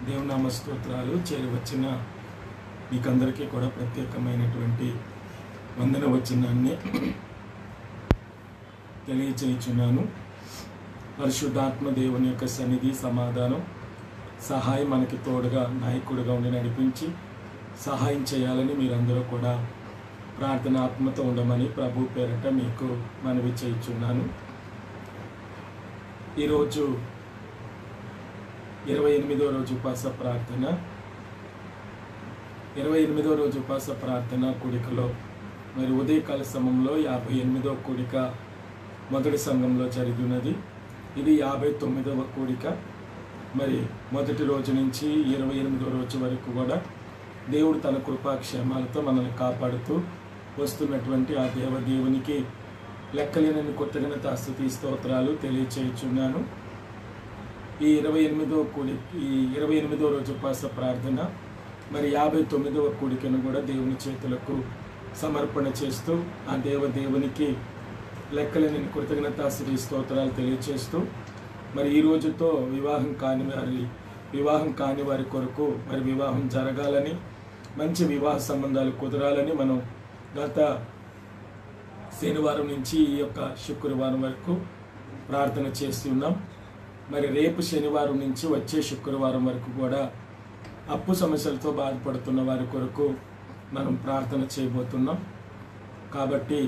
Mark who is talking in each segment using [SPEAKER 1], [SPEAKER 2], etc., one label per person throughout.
[SPEAKER 1] దేవునామ స్తోత్రాలు. చేరి వచ్చిన మీకందరికీ కూడా ప్రత్యేకమైనటువంటి వందన వచనాన్ని తెలియచేయుచున్నాను. పరిశుద్ధాత్మ దేవుని యొక్క సన్నిధి, సమాధానం, సహాయం మనకి తోడుగా నాయకుడిగా ఉండి నడిపించి సహాయం చేయాలని మీరందరూ కూడా ప్రార్థనాత్మతో ఉండమని ప్రభు పేరట మీకు మనవి చేయుచున్నాను. ఈరోజు 28వ రోజు ఉపవాస ప్రార్థన. 28వ రోజు ఉపవాస ప్రార్థన కూడికలో మరి ఉదయకాల సమయంలో 58వ కూడిక మొదటి సంఘంలో జరిగినది. ఇది 59వ కూడిక. మరి మొదటి రోజు నుంచి 28వ రోజు వరకు కూడా దేవుడు తన కృపాక్షేమాలతో మనల్ని కాపాడుతూ వస్తున్నటువంటి ఆ దేవునికి లెక్కలేనన్ని కృతజ్ఞత స్తుతి స్తోత్రాలు తెలియచేయుచున్నాను. ఈ 28వ రోజు ఉపవాస ప్రార్థన మరి 59వ కూడికను కూడా దేవుని చేతులకు సమర్పణ చేస్తూ ఆ దేవునికి లెక్కలేని కృతజ్ఞత స్తుతి స్తోత్రాలు తెలియచేస్తూ మరి ఈ రోజుతో వివాహం కాని వారి కొరకు మరి వివాహం జరగాలని, మంచి వివాహ సంబంధాలు కుదరాలని మనం గత శనివారం నుంచి ఈ యొక్క శుక్రవారం వరకు ప్రార్థన చేస్తూ ఉన్నాం. మరి రేపు శనివారం నుంచి వచ్చే శుక్రవారం వరకు కూడా అప్పు సమస్యలతో బాధపడుతున్న వారి కొరకు మనం ప్రార్థన చేయబోతున్నాం. కాబట్టి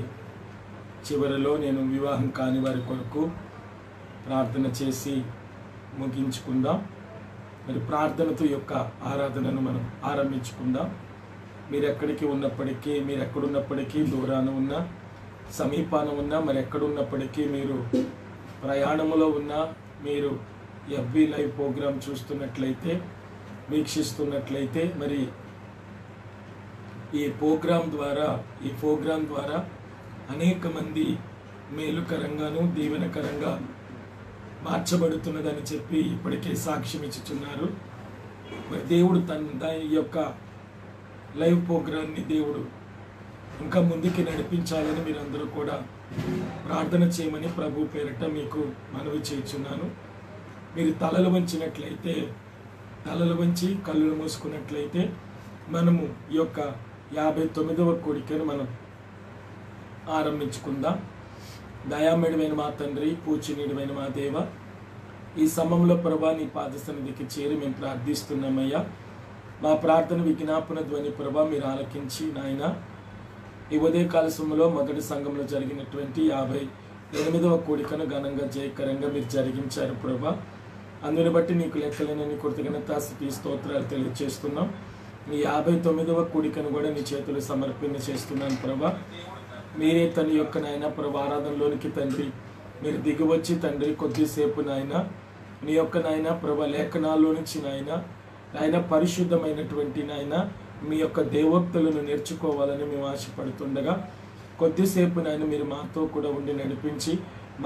[SPEAKER 1] చివరిలో నేను వివాహం కాని వారి కొరకు ప్రార్థన చేసి ముగించుకుందాం. మరి ప్రార్థనతో యొక్క ఆరాధనను మనం ఆరంభించుకుందాం. మీరు ఎక్కడికి ఉన్నప్పటికీ, మీరు ఎక్కడున్నప్పటికీ, దూరాన ఉన్నా సమీపాన ఉన్నా, మరి ఎక్కడున్నప్పటికీ, మీరు ప్రయాణంలో ఉన్నా, మీరు ఎఫ్బి లైవ్ ప్రోగ్రాం చూస్తున్నట్లయితే, వీక్షిస్తున్నట్లయితే, మరి ఈ ప్రోగ్రాం ద్వారా అనేక మంది మేలుకరంగాను దీవెనకరంగా మార్చబడుతున్నదని చెప్పి ఇప్పటికే సాక్ష్యం ఇచ్చుచున్నారు. మరి దేవుడు ఈ యొక్క లైవ్ ప్రోగ్రాన్ని దేవుడు ఇంకా ముందుకి నడిపించాలని మీరందరూ కూడా ప్రార్థన చేయమని ప్రభు పేరిట మీకు మనవి చేయుచున్నాను. మీరు తలలు వంచి కళ్ళు మూసుకున్నట్లయితే మనము ఈ యొక్క 59వ కూడికను మనం ఆరంభించుకుందాం. దయామేడమైన మా తండ్రి, పూజనీయుడైన మా దేవ, ఈ సమయంలో ప్రభా నీ పాద సన్నిధికి చేరి మేము ప్రార్థిస్తున్నామయ్యా. మా ప్రార్థన విజ్ఞాపన ధ్వని ప్రభా మీరు ఆలకించి నాయన ఈ ఉదయకాల సమయంలో మొదటి సంఘంలో జరిగినటువంటి 58వ కూడికను ఘనంగా జయకరంగా మీరు జరిగించారు ప్రభా. అందుని బట్టి నీకు లెక్కలేనన్ని కృతజ్ఞత స్తుతి స్తోత్రాలు తెలియజేస్తున్నాం. ఈ 59వ కూడికను కూడా నీ చేతులు సమర్పణ చేస్తున్నాను ప్రభా. మీరే తన యొక్క నాయన ప్రభా ఆరాధనలోనికి తండ్రి మీరు దిగివచ్చి తండ్రి కొద్దిసేపు నాయన నీ యొక్క నాయన ప్రభా లేఖనాల్లో నుంచి నాయన పరిశుద్ధమైనటువంటి నాయన మీ యొక్క దేవోక్తులను నేర్చుకోవాలని మేము ఆశపడుతుండగా కొద్దిసేపు నాయన మీరు మాతో కూడా ఉండి నడిపించి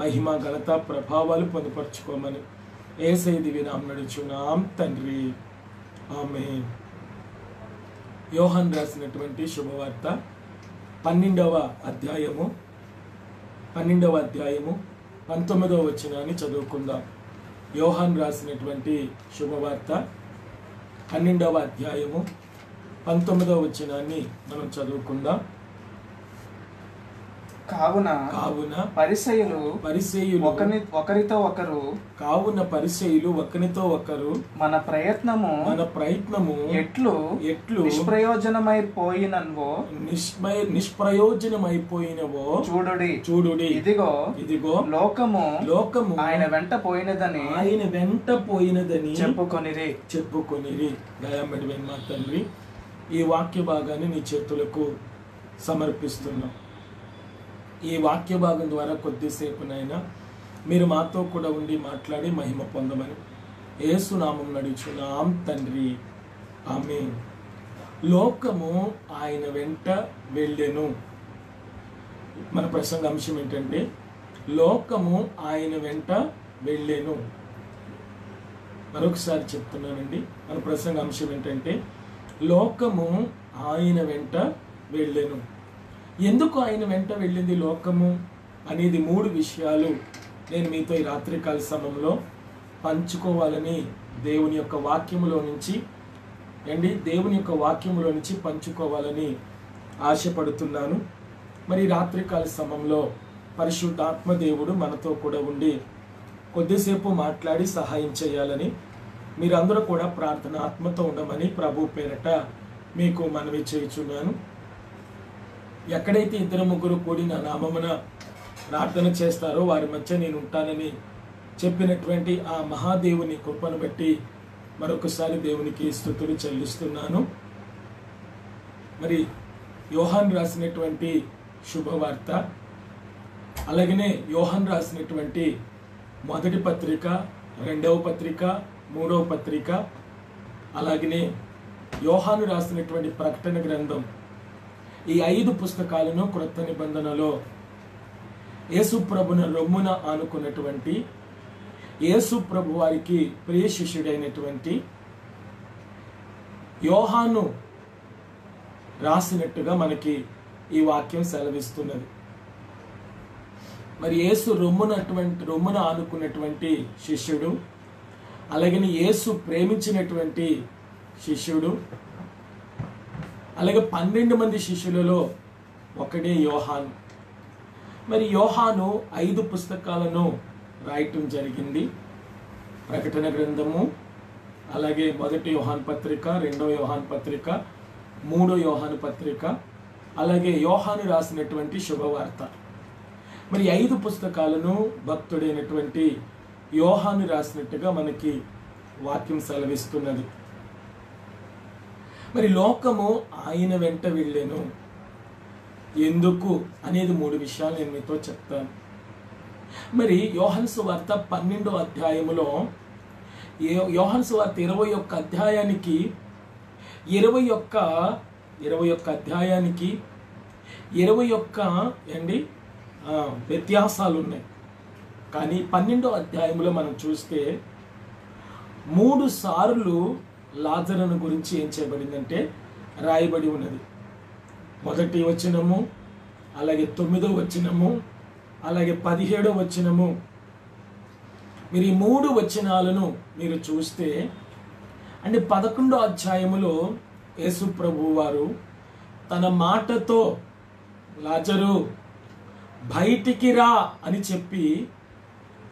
[SPEAKER 1] మహిమ ఘనత ప్రభావాలు పొందుపరచుకోమని యేసయ్య దివ్య నామమున నడుచున్నాం తండ్రి, ఆమేన్. యోహాను రాసినటువంటి శుభవార్త 12వ అధ్యాయము 19వ వచనాన్ని చదువుకుందాం. యోహాను రాసినటువంటి శుభవార్త 12వ అధ్యాయము 19వ వచనాన్ని మనం చదువుకుందాం.
[SPEAKER 2] కావున పరిసయ్యులు ఒకరితో ఒకరు మన ప్రయత్నము ఎట్లు నిష్ప్రయోజనమైపోయినవో చూడుడి. ఇదిగో లోకము ఆయన వెంట పోయినదని చెప్పుకొనిరి.
[SPEAKER 1] దయామేడమైన మా తండ్రి, ఈ వాక్య భాగాన్ని నీ చేతులకు సమర్పిస్తున్నాం. ఈ వాక్య భాగం ద్వారా కొద్దిసేపునైనా మీరు మాతో కూడా ఉండి మాట్లాడి మహిమ పొందమని యేసు నామమున నడుచున్నాం తండ్రి, ఆమేన్. లోకము ఆయన వెంట వెళ్ళెను. మన ప్రసంగ అంశం ఏంటంటే లోకము ఆయన వెంట వెళ్ళెను. మరొకసారి చెప్తున్నానండి, మన ప్రసంగ అంశం ఏంటంటే లోకము ఆయన వెంట వెళ్ళెను. ఎందుకు ఆయన వెంట వెళ్ళింది లోకము అనేది 3 విషయాలు నేను మీతో ఈ రాత్రికాల సమయంలో పంచుకోవాలని దేవుని యొక్క వాక్యములో నుంచి దేవుని యొక్క వాక్యములో నుంచి పంచుకోవాలని ఆశపడుతున్నాను. మరి రాత్రికాల సమయంలో పరిశుద్ధాత్మ దేవుడు మనతో కూడా ఉండి కొద్దిసేపు మాట్లాడి సహాయం చేయాలని, మీరందరూ కూడా ప్రార్థన ఆత్మతో ఉండమని ప్రభు పేరట మీకు మనవి చేయుచున్నాను. ఎక్కడైతే 2-3 కూడి నా నామమున ప్రార్థన చేస్తారో వారి మధ్య నేను ఉంటానని చెప్పినటువంటి ఆ మహాదేవుని కృపను బట్టి మరొకసారి దేవునికి స్తుతులు చెల్లిస్తున్నాను. మరి యోహాన్ రాసినటువంటి శుభవార్త, అలాగనే యోహాన్ రాసినటువంటి మొదటి పత్రిక, 2వ పత్రిక, 3వ పత్రిక, అలాగనే యోహాను రాసినటువంటి ప్రకటన గ్రంథం, ఈ 5 పుస్తకాలను క్రొత్త నిబంధనలో యేసు ప్రభున రొమ్మున ఆనుకున్నటువంటి యేసు ప్రభు వారికి ప్రియ శిష్యుడైనటువంటి యోహాను రాసినట్టుగా మనకి ఈ వాక్యం సెలవిస్తున్నది. మరి యేసు రొమ్మున ఆనుకున్నటువంటి శిష్యుడు, అలాగే యేసు ప్రేమించినటువంటి శిష్యుడు, అలాగే 12 మంది శిష్యులలో ఒకడే యోహాను. మరి యోహాను 5 పుస్తకాలను రాయటం జరిగింది. ప్రకటన గ్రంథము, అలాగే మొదటి యోహాను పత్రిక, 2వ యోహాను పత్రిక, 3వ యోహాను పత్రిక, అలాగే యోహాను రాసినటువంటి శుభవార్త. మరి 5 పుస్తకాలను భక్తుడైనటువంటి యోహాను రాసినట్టుగా మనకి వాక్యం సెలవిస్తున్నది. మరి లోకము ఆయన వెంట వెళ్ళెను. ఎందుకు అనేది 3 విషయాలు నేను మీతో చెప్తాను. మరి యోహాను సువార్త 12వ అధ్యాయములో, యోహాను సువార్త 21 అధ్యాయానికి 21 అధ్యాయానికి 21 వ్యత్యాసాలు ఉన్నాయి. కానీ 12వ అధ్యాయంలో మనం చూస్తే 3 సార్లు లాజరును గురించి ఏం చేయబడిందంటే రాయబడి ఉన్నది. మొదటి వచనము, అలాగే 9వ వచనము, అలాగే 17వ వచనము. మీరు ఈ 3 వచనాలను మీరు చూస్తే 11వ అధ్యాయములో యేసు ప్రభు వారు తన మాటతో లాజరు బయటికి రా అని చెప్పి,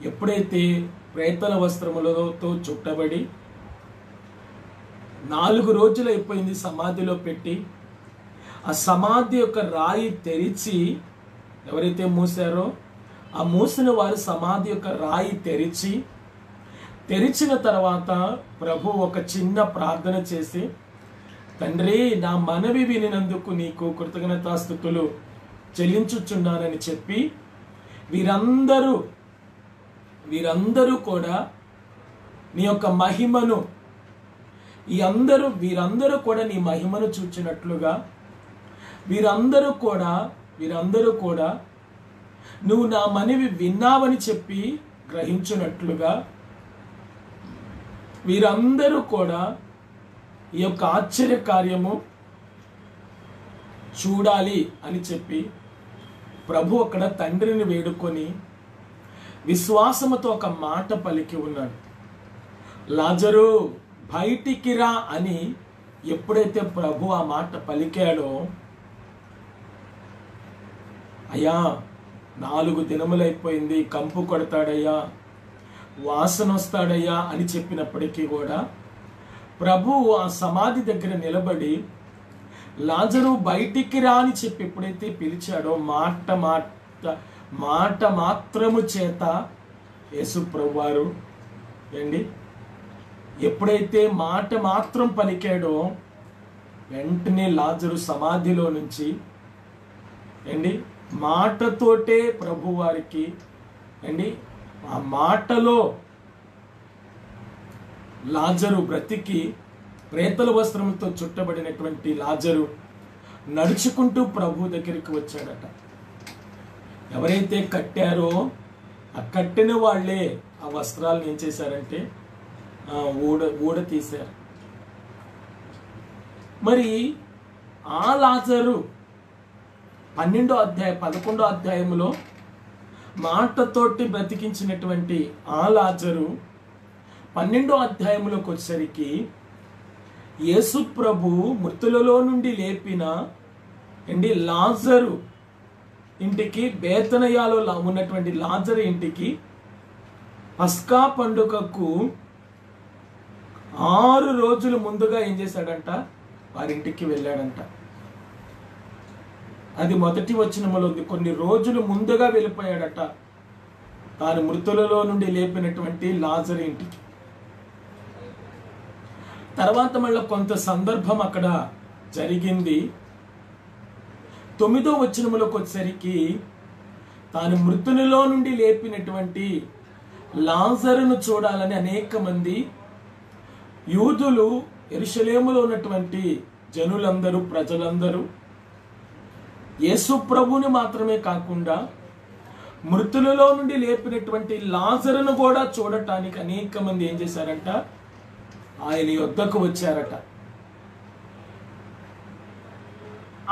[SPEAKER 1] ఎప్పుడైతే ప్రేతల వస్త్రములతో చుట్టబడి 4 రోజులు అయిపోయింది సమాధిలో పెట్టి, ఆ సమాధి యొక్క రాయి తెరిచి, ఎవరైతే మూసారో ఆ మూసిన వారు సమాధి యొక్క రాయి తెరిచిన తర్వాత ప్రభు ఒక చిన్న ప్రార్థన చేసి, తండ్రి, నా మనవి వినినందుకు నీకు కృతజ్ఞతాస్తుతులు చెల్లించుచున్నానని చెప్పి, వీరందరూ కూడా నీ యొక్క మహిమను, వీరందరూ కూడా నీ మహిమను చూచినట్లుగా, వీరందరూ కూడా నువ్వు నా మనవి విన్నావని చెప్పి గ్రహించున్నట్లుగా, వీరందరూ కూడా ఈ యొక్క ఆశ్చర్య కార్యము చూడాలి అని చెప్పి ప్రభు అక్కడ తండ్రిని వేడుకొని విశ్వాసముతో ఒక మాట పలికి ఉన్నాడు. లాజరు బయటికి రా అని ఎప్పుడైతే ప్రభు ఆ మాట పలికాడో, అయ్యా 4 దినములైపోయింది, కంపు కొడతాడయ్యా, వాసన వస్తాడయ్యా అని చెప్పినప్పటికీ కూడా ప్రభు ఆ సమాధి దగ్గర నిలబడి లాజరు బయటికి రా అని చెప్పి ఎప్పుడైతే పిలిచాడో, మాట మాత్రము చేత యేసు ప్రభు వారు ఎప్పుడైతే మాట మాత్రం పలికాడో, వెంటనే లాజరు సమాధిలో నుంచి మాటతోటే ప్రభు వారికి ఆ మాటలో లాజరు బ్రతికి, ప్రేతల వస్త్రంతో చుట్టబడినటువంటి లాజరు నడుచుకుంటూ ప్రభు దగ్గరికి వచ్చాడట. ఎవరైతే కట్టారో ఆ కట్టిన వాళ్ళే ఆ వస్త్రాలను ఏం చేశారంటే ఊడ తీశారు. మరి ఆ లాజరు 11వ అధ్యాయములో మాటతోటి బ్రతికించినటువంటి ఆ లాజరు 12వ అధ్యాయంలోకి వచ్చేసరికి యేసు ప్రభు మృతులలో నుండి లేపిన లాజరు ఇంటికి, బేతనయాలో ఉన్నటువంటి లాజరు ఇంటికి పస్కా పండుగకు 6 రోజులు ముందుగా ఏం చేశాడంట? వారింటికి వెళ్ళాడంట. అది మొదటి వచనములో ఉంది. కొన్ని రోజులు ముందుగా వెళ్ళిపోయాడట తాను మృతులలో నుండి లేపినటువంటి లాజరు ఇంటికి. తర్వాత మళ్ళీ కొంత సందర్భం అక్కడ జరిగింది. 9వ వచనములోకి వచ్చేసరికి తాను మృతులలో నుండి లేపినటువంటి లాజరును చూడాలని అనేక మంది యూదులు, యెరూషలేములో ఉన్నటువంటి జనులందరూ, ప్రజలందరూ యేసు ప్రభువుని మాత్రమే కాకుండా మృతులలో నుండి లేపినటువంటి లాజరును కూడా చూడటానికి అనేక మంది ఏం చేశారంట? ఆయన యొద్దకు వచ్చారట.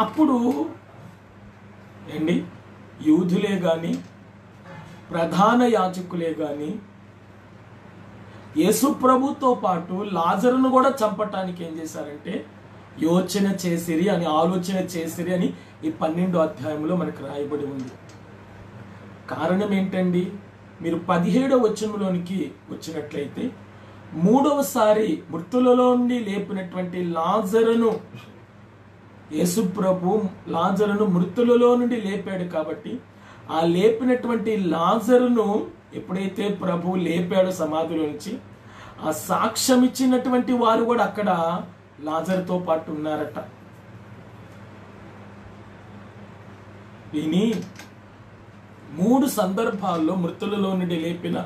[SPEAKER 1] అప్పుడు యూదులే గాని, ప్రధాన యాజకులే గాని యేసు ప్రభుతో పాటు లాజరును కూడా చంపటానికి ఏం చేశారంటే ఆలోచన చేసిరి అని ఈ 12వ అధ్యాయంలో మనకు రాయబడి ఉంది. కారణం ఏంటండి? మీరు 17వ వచనంలోనికి వచ్చినట్లయితే, 3వసారి మృతులలో నుండి లేపినటువంటి లాజరును, యేసు ప్రభు లాజరును మృతులలో నుండి లేపాడు కాబట్టి, ఆ లేపినటువంటి లాజరును ఎప్పుడైతే ప్రభు లేపాడో సమాధిలో నుంచి, ఆ సాక్ష్యం ఇచ్చినటువంటి వారు కూడా అక్కడ లాజరుతో పాటు ఉన్నారట. విని 3 సందర్భాల్లో మృతులలో నుండి లేపిన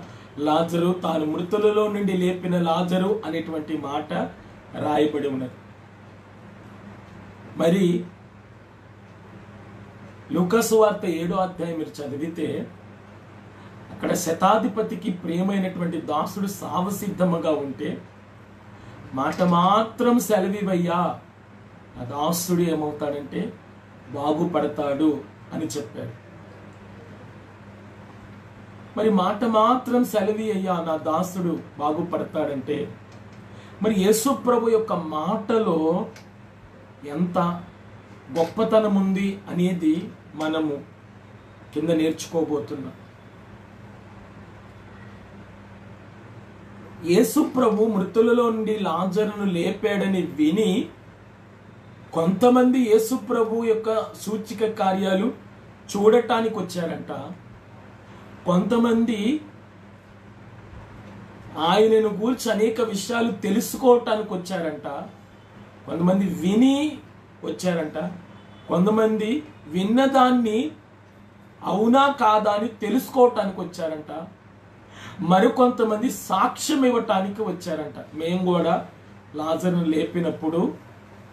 [SPEAKER 1] లాజరు, తాను మృతులలో నుండి లేపిన లాజరు అనేటువంటి మాట రాయబడి ఉన్నది. మరి లూకా సువార్త 7వ అధ్యాయం మీరు చదివితే అక్కడ శతాధిపతికి ప్రియమైనటువంటి దాసుడు సావసిద్ధముగా ఉంటే, మాట మాత్రం సెలవివయ్యా, ఆ దాసుడు ఏమవుతాడంటే బాగుపడతాడు అని చెప్పాడు. మరి మాట మాత్రం సెలవి అయ్యా, నా దాసుడు బాగుపడతాడంటే, మరి యేసు ప్రభు యొక్క మాటలో ఎంత గొప్పతనం ఉంది అనేది మనము కింద నేర్చుకోబోతున్నాం. యేసు ప్రభు మృతులలో నుండి లాజరును లేపాడని విని కొంతమంది యేసు ప్రభు యొక్క సూచిక కార్యాలు చూడటానికి వచ్చారంట. కొంతమంది ఆయనను గూర్చి అనేక విషయాలు తెలుసుకోవటానికి వచ్చారంట. కొంతమంది విని వచ్చారంట. కొంతమంది విన్నదాన్ని అవునా కాదా అని తెలుసుకోవటానికి వచ్చారంట. మరికొంతమంది సాక్ష్యం ఇవ్వటానికి వచ్చారంట. మేము కూడా లాజరును లేపినప్పుడు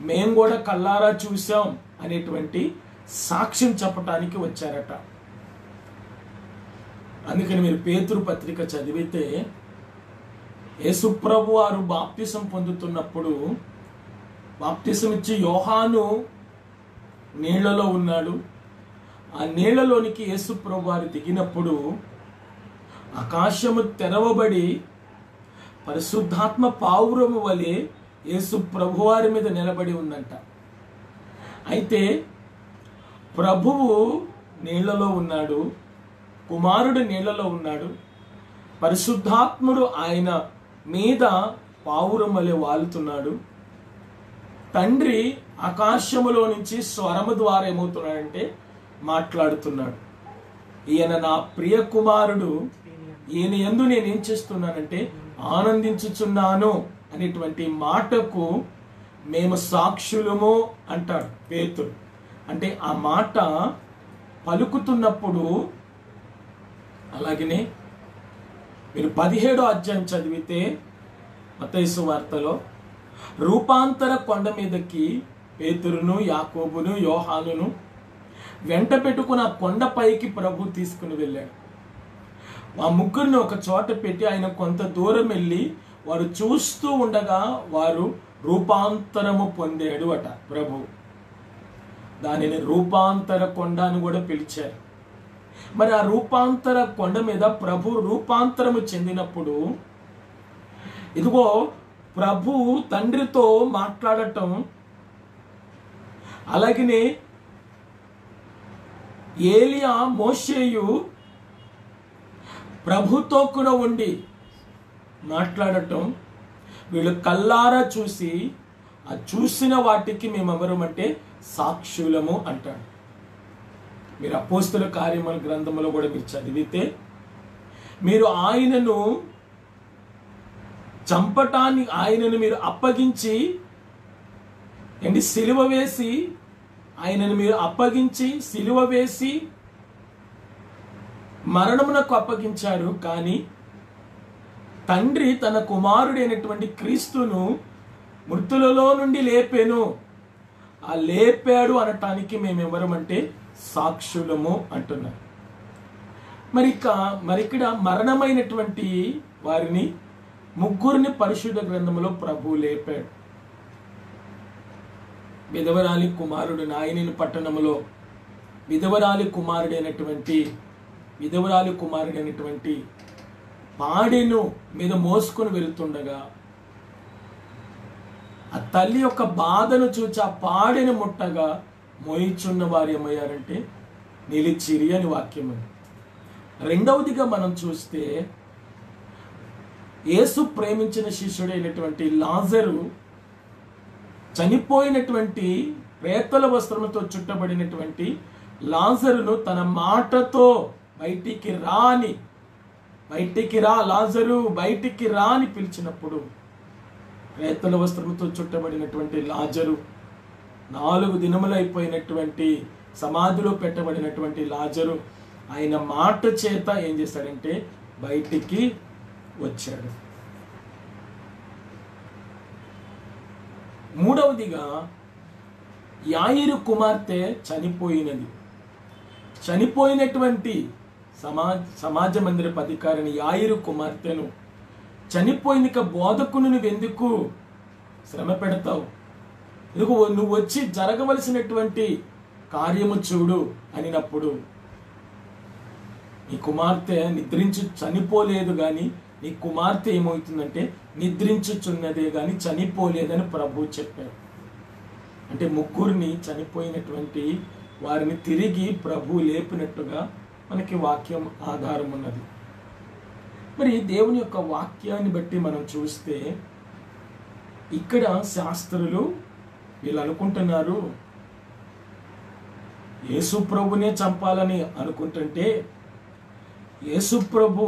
[SPEAKER 1] మేము కూడా కళ్ళారా చూసాం అనేటువంటి సాక్ష్యం చెప్పటానికి వచ్చారట. అందుకని మీరు పేతురు పత్రిక చదివితే యేసుప్రభు వారు బాప్తిసం పొందుతున్నప్పుడు, బాప్తిసం ఇచ్చి యోహాను నీళ్లలో ఉన్నాడు. ఆ నీళ్లలోనికి యేసుప్రభు వారు దిగినప్పుడు ఆకాశము తెరవబడి పరిశుద్ధాత్మ పావురము వలె యేసు ప్రభువారి మీద నిలబడి ఉందంట. అయితే ప్రభువు నీళ్లలో ఉన్నాడు, కుమారుడు నీళ్లలో ఉన్నాడు, పరిశుద్ధాత్ముడు ఆయన మీద పావురం వలె వాలుతున్నాడు. తండ్రి ఆకాశములో నుంచి స్వరము ద్వారా ఏమవుతున్నాడంటే మాట్లాడుతున్నాడు. ఈయన నా ప్రియ కుమారుడు, ఈయన యందు నేను ఏం చేస్తున్నానంటే ఆనందించుచున్నాను అనేటువంటి మాటకు మేము సాక్షులము అంటాడు పేతురు. అంటే ఆ మాట పలుకుతున్నప్పుడు, అలాగనే మీరు 17వ అధ్యాయం చదివితే మత్తయి సువార్తలో రూపాంతర కొండ మీదకి పేతురును, యాకోబును, యోహానును వెంట పెట్టుకుని ఆ కొండపైకి ప్రభు తీసుకుని వెళ్ళాడు. ఆ ముగ్గురిని ఒక చోట పెట్టి ఆయన కొంత దూరం వెళ్ళి వారు చూస్తూ ఉండగా వారు రూపాంతరము పొందాడు అట ప్రభు. దానిని రూపాంతర కొండ అని కూడా పిలిచారు. మరి ఆ రూపాంతర కొండ మీద ప్రభు రూపాంతరము చెందినప్పుడు ఇదిగో ప్రభు తండ్రితో మాట్లాడటం, అలాగనే ఏలియా మోషేయు ప్రభుతో కూడా ఉండి మాట్లాడటం, వీళ్ళు కల్లారా చూసి ఆ చూసిన వాటికి మేమెవరమంటే సాక్షులము అంటాడు. మీరు అపోస్తుల కార్యముల గ్రంథంలో కూడా మీరు చదివితే, మీరు ఆయనను చంపటాన్ని, ఆయనను మీరు అప్పగించి సిలువ వేసి, ఆయనను మీరు అప్పగించి సిలువ వేసి మరణమునకు అప్పగించారు. కానీ తండ్రి తన కుమారుడైనటువంటి క్రీస్తును మృతులలో నుండి లేపాను, ఆ లేపాడు అనటానికి మేమెవరమంటే సాక్షులము అంటున్నారు. మరి ఇక్కడ మరణమైనటువంటి వారిని ముగ్గురిని పరిశుద్ధ గ్రంథంలో ప్రభు లేపాడు. విధవరాలి కుమారుడు నాయని పట్టణంలో విధవరాలి కుమారుడైనటువంటి పాడెను మీద మోసుకొని వెళుతుండగా ఆ తల్లి యొక్క బాధను చూచి ఆ పాడెను ముట్టగా మోయిచున్న వారు ఏమయ్యారంటే నిలిచిరి అని వాక్యం. రెండవదిగా మనం చూస్తే, యేసు ప్రేమించిన శిష్యుడైనటువంటి లాజరు చనిపోయినటువంటి ప్రేతల వస్త్రముతో చుట్టబడినటువంటి లాజరును తన మాటతో బయటికి రా లాజరు బయటికి రా అని పిలిచినప్పుడు, ప్రేతల వస్త్రముతో చుట్టబడినటువంటి లాజరు, 4 దినములైపోయినటువంటి సమాధిలో పెట్టబడినటువంటి లాజరు ఆయన మాట చేత ఏం చేశాడంటే బయటికి వచ్చాడు. మూడవదిగా యాయిరు కుమార్తె చనిపోయినటువంటి సమాజ మందిరపు అధికారిని యాయిరు కుమార్తెను చనిపోయిన బోధకుని నువ్వెందుకు శ్రమ పెడతావు, ఇదిగో నువ్వు వచ్చి జరగవలసినటువంటి కార్యము చూడు అనినప్పుడు, నీ కుమార్తె చనిపోలేదు కానీ నీ కుమార్తె ఏమవుతుందంటే నిద్రించుచున్నదే కానీ చనిపోలేదని ప్రభు చెప్పారు. అంటే ముగ్గురిని చనిపోయినటువంటి వారిని తిరిగి ప్రభు లేపినట్టుగా మనకి వాక్యం ఆధారం ఉన్నది. మరి దేవుని యొక్క వాక్యాన్ని బట్టి మనం చూస్తే, ఇక్కడ శాస్త్రులు వీళ్ళు అనుకుంటున్నారు యేసు ప్రభునే చంపాలని అనుకుంటుంటే, యేసు ప్రభు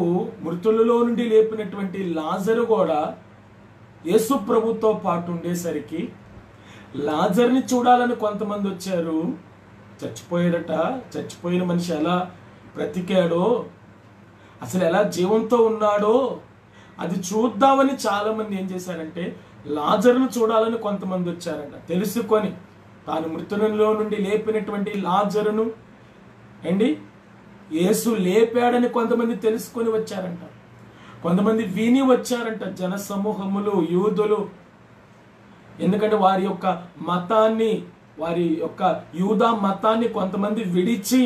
[SPEAKER 1] మృతులలో నుండి లేపినటువంటి లాజరు కూడా యేసు ప్రభుతో పాటు ఉండేసరికి లాజర్ని చూడాలని కొంతమంది వచ్చారు. చచ్చిపోయిన మనిషి ఎలా బ్రతికాడో, అసలు ఎలా జీవంతో ఉన్నాడో అది చూద్దామని చాలా మంది ఏం చేశారంటే లాజరును చూడాలని కొంతమంది వచ్చారంట. తెలుసుకొని తాను మృతులలో నుండి లేపినటువంటి లాజరును యేసు లేపాడని కొంతమంది తెలుసుకొని వచ్చారంట. కొంతమంది విని వచ్చారంట, జన సమూహములు, యూదులు. ఎందుకంటే వారి యొక్క మతాన్ని, వారి యొక్క యూదా మతాన్ని కొంతమంది విడిచి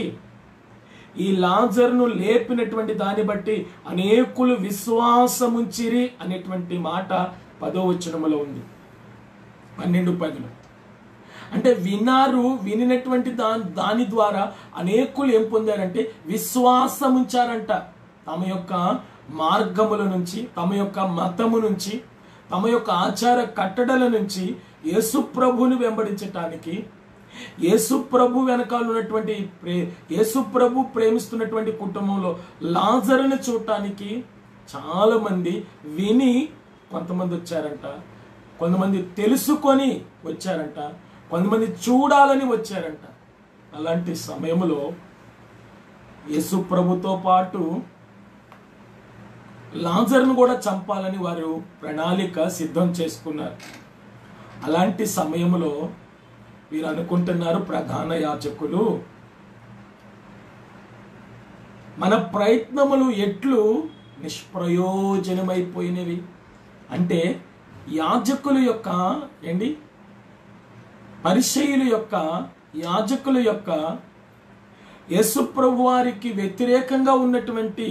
[SPEAKER 1] ఈ లాజరును లేపినటువంటి దాన్ని బట్టి అనేకులు విశ్వాసముంచిరి అనేటువంటి మాట 10వ వచనములో ఉంది. 12:10. అంటే వినినటువంటి దాని ద్వారా అనేకులు ఏం పొందారంటే విశ్వాసం ఉంచారంట. తమ యొక్క మార్గముల నుంచి, తమ యొక్క మతము నుంచి, తమ యొక్క ఆచార కట్టడల నుంచి యేసు ప్రభుని వెంబడించటానికి, యేసు ప్రభు వెనకాల ఉన్నటువంటి యేసు ప్రభు ప్రేమిస్తున్నటువంటి కుటుంబంలో లాజరుని చూడటానికి చాలా మంది విని కొంతమంది వచ్చారంట, కొంతమంది తెలుసుకొని వచ్చారంట, కొంతమంది చూడాలని వచ్చారంట. అలాంటి సమయంలో యేసు ప్రభుతో పాటు లాజరును కూడా చంపాలని వారు ప్రణాళిక సిద్ధం చేసుకున్నారు. అలాంటి సమయంలో వీరు అనుకుంటున్నారు, ప్రధాన యాజకులు మన ప్రయత్నములు ఎట్లు నిష్ప్రయోజనమైపోయినవి. అంటే యాజకుల యొక్క పరిసయ్యుల యొక్క, యాజకుల యొక్క యేసు ప్రభు వారికి వ్యతిరేకంగా ఉన్నటువంటి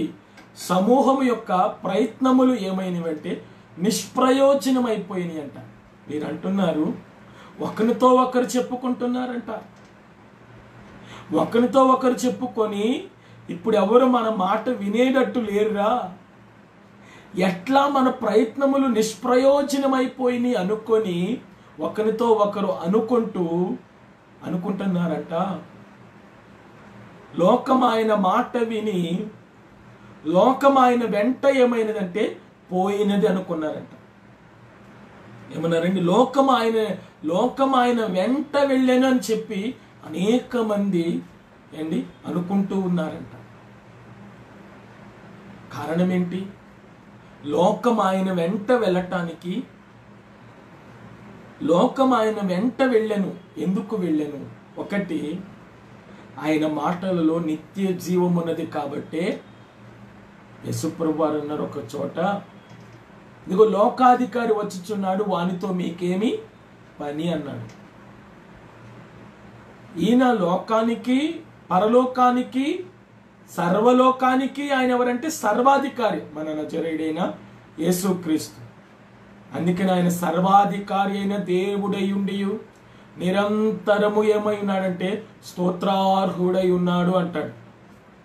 [SPEAKER 1] సమూహం యొక్క ప్రయత్నములు ఏమైనవంటే నిష్ప్రయోజనమైపోయినాయి అంట. మీరు అంటున్నారు ఒకరితో ఒకరు చెప్పుకుంటున్నారంట. ఒకరితో ఒకరు చెప్పుకొని ఇప్పుడు ఎవరు మన మాట వినేటట్టు లేరురా, ఎట్లా మన ప్రయత్నములు నిష్ప్రయోజనమైపోయినాయి అనుకొని ఒకరితో ఒకరు అనుకుంటున్నారట. లోకం ఆయన మాట విని లోకం ఆయన వెంట ఏమైనదంటే పోయినది అనుకున్నారంట. ఏమన్నారండి? లోకం ఆయన వెంట వెళ్ళాను అని చెప్పి అనేక మంది అనుకుంటూ ఉన్నారంట. కారణం ఏంటి? లోకం ఆయన వెంట వెళ్ళటానికి, లోకం ఆయన వెంట వెళ్ళను. ఎందుకు వెళ్ళను? ఒకటి, ఆయన మాటలలో నిత్య జీవం ఉన్నది కాబట్టే. యేసుప్రభు వారు అన్నారు ఒక చోట, ఇదిగో లోకాధికారి వచ్చుచున్నాడు, వానితో మీకేమి పని అన్నాడు. ఈయన లోకానికి, పరలోకానికి, సర్వలోకానికి ఆయన ఎవరంటే సర్వాధికారి, మన నజరేయుడైన యేసుక్రీస్తు. అందుకని ఆయన సర్వాధికారి అయిన దేవుడై ఉండి నిరంతరము ఏమై ఉన్నాడంటే స్తోత్రార్హుడై ఉన్నాడు అంటాడు.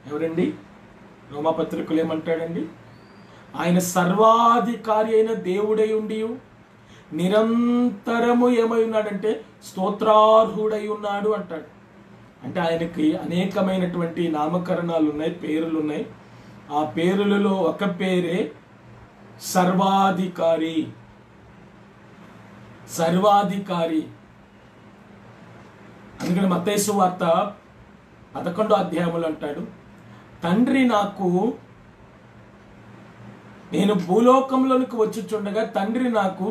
[SPEAKER 1] ఎవరండి? రోమాపత్రికలు ఏమంటాడండి? ఆయన సర్వాధికారి అయిన దేవుడై ఉండి నిరంతరము ఏమై ఉన్నాడంటే స్తోత్రార్హుడై ఉన్నాడు అంటాడు. అంటే ఆయనకి అనేకమైనటువంటి నామకరణాలు ఉన్నాయి, పేర్లు ఉన్నాయి. ఆ పేరులలో ఒక పేరే సర్వాధికారి. అందుకని మత్తయి సువార్త 11వ అధ్యాయములు అంటాడు, తండ్రి నేను భూలోకంలోనికి వచ్చుచుండగా తండ్రి నాకు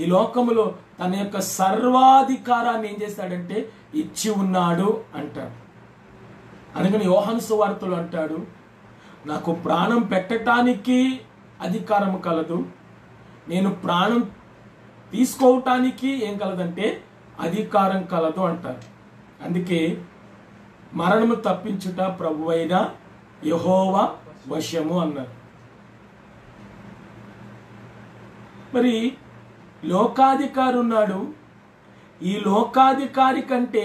[SPEAKER 1] ఈ లోకములో తన యొక్క సర్వాధికారాన్ని ఏం చేస్తాడంటే ఇచ్చి ఉన్నాడు అంటాడు. అందుకని యోహాను సువార్తలో అంటాడు, నాకు ప్రాణం పెట్టడానికి అధికారం కలదు, నేను ప్రాణం తీసుకోవటానికి ఏం కలదంటే అధికారం కలదు అంటారు. అందుకే మరణము తప్పించుట ప్రభువైన యెహోవా వశము అన్నారు. మరి లోకాధికారి ఉన్నాడు. ఈ లోకాధికారి కంటే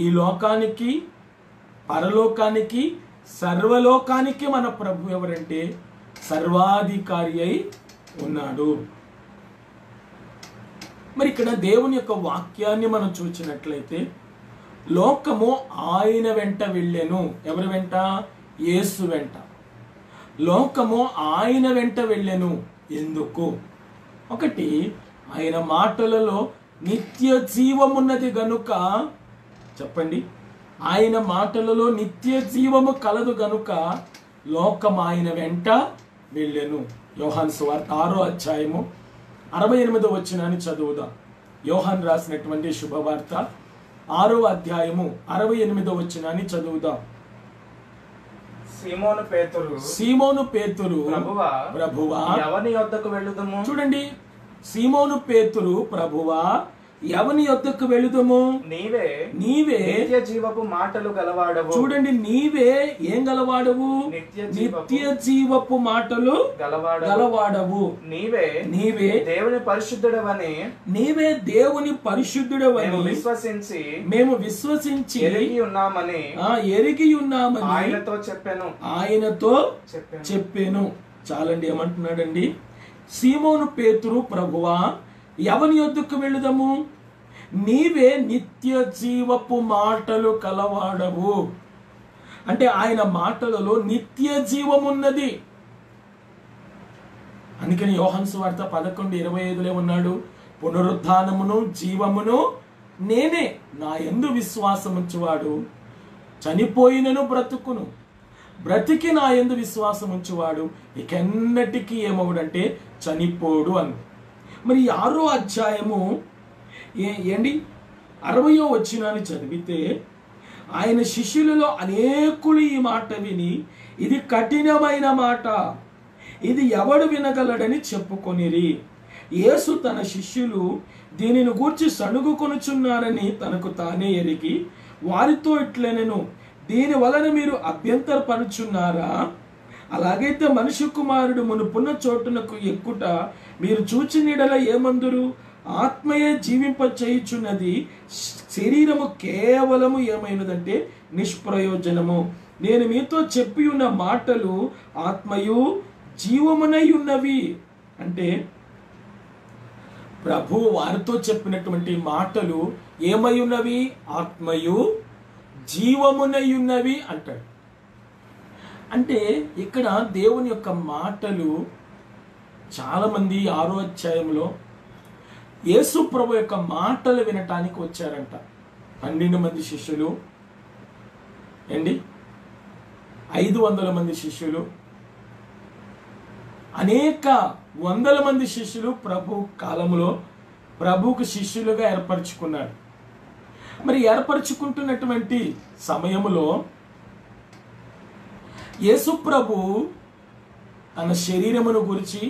[SPEAKER 1] ఈ లోకానికి, పరలోకానికి, సర్వలోకానికి మన ప్రభు ఎవరంటే సర్వాధికారి అయి ఉన్నాడు. మరి ఇక్కడ దేవుని యొక్క వాక్యాన్ని మనం చూసినట్లయితే లోకము ఆయన వెంట వెళ్ళెను. ఎవరి వెంట? యేసు వెంట. లోకము ఆయన వెంట వెళ్ళెను. ఎందుకు? ఒకటి, ఆయన మాటలలో నిత్య జీవమున్నది గనుక. చెప్పండి, ఆయన మాటలలో నిత్య జీవము కలదు గనుక లోకం ఆయన వెంట వెళ్ళెను. యోహాను సువార్త 6వ అధ్యాయము 68వ వచనాన్ని చదువుదాం. యోహాను రాసినటువంటి శుభవార్త 6వ అధ్యాయము 68వ వచనాన్ని చదువుదాం. సీమోను పేతురు ప్రభువా
[SPEAKER 2] ఎవని యొద్దకు వెళ్ళుదము?
[SPEAKER 1] చూడండి, సీమోను పేతురు ప్రభువా ఎవని యొద్దకు వెళుదము?
[SPEAKER 2] నీవే నిత్య జీవపు మాటలు గలవాడవు.
[SPEAKER 1] చూడండి, నీవే ఏం గలవాడవు? నిత్య జీవపు మాటలు గలవాడవు. నీవే
[SPEAKER 2] దేవుని పరిశుద్ధుడవని,
[SPEAKER 1] నీవే దేవుని పరిశుద్ధుడవని మేము విశ్వసించి
[SPEAKER 2] ఎరిగి ఉన్నామని
[SPEAKER 1] ఆయనతో చెప్పాను. చాలండి, ఏమంటున్నాడండి? సీమోను పేతురు ప్రభువా ఎవని యొద్దకు వెళ్ళుదము? నీవే నిత్య జీవపు మాటలు కలవాడవు. అంటే ఆయన మాటలలో నిత్య జీవమున్నది. అందుకని యోహాను సువార్త 11:25లో ఉన్నాడు, పునరుద్ధానమును జీవమును నేనే, నా యందు విశ్వాసముంచువాడు చనిపోయినను బ్రతుకును, బ్రతికి నా యందు విశ్వాసముంచువాడు ఇకెన్నటికీ ఏమవుడంటే చనిపోడు అని. మరి 6వ అధ్యాయము 60వ వచనాన్ని చదివితే ఆయన శిష్యులలో అనేకులు ఈ మాట విని ఇది కఠినమైన మాట, ఇది ఎవడు వినగలడని చెప్పుకొనిరి. యేసు తన శిష్యులు దీనిని గూర్చి సణుగుకొనుచున్నారని తనకు తానే ఎరిగి వారితో ఇట్లనెను, దీని వలన మీరు అభ్యంతరపరుచున్నారా? అలాగైతే మనుష్య కుమారుడు మునుపున్న చోటునకు ఎక్కుట మీరు చూచిన యెడల ఏమందురు? ఆత్మయే జీవింప చేయుచున్నది, శరీరము కేవలము ఏమైనదంటే నిష్ప్రయోజనము. నేను మీతో చెప్పి ఉన్న మాటలు ఆత్మయు జీవమునై ఉన్నవి. అంటే ప్రభు వారితో చెప్పినటువంటి మాటలు ఏమై ఉన్నవి? ఆత్మయు జీవమునై ఉన్నవి అంటాడు. అంటే ఇక్కడ దేవుని యొక్క మాటలు చాలామంది 6వ అధ్యాయంలో యేసు ప్రభు యొక్క మాటలు వినటానికి వచ్చారంట. 12 మంది శిష్యులు, 500 మంది శిష్యులు, అనేక వందల మంది శిష్యులు ప్రభు కాలంలో ప్రభుకు శిష్యులుగా ఏర్పరచుకున్నారు. మరి ఏర్పరచుకుంటున్నటువంటి సమయంలో యేసు ప్రభు తన శరీరమును గురించి,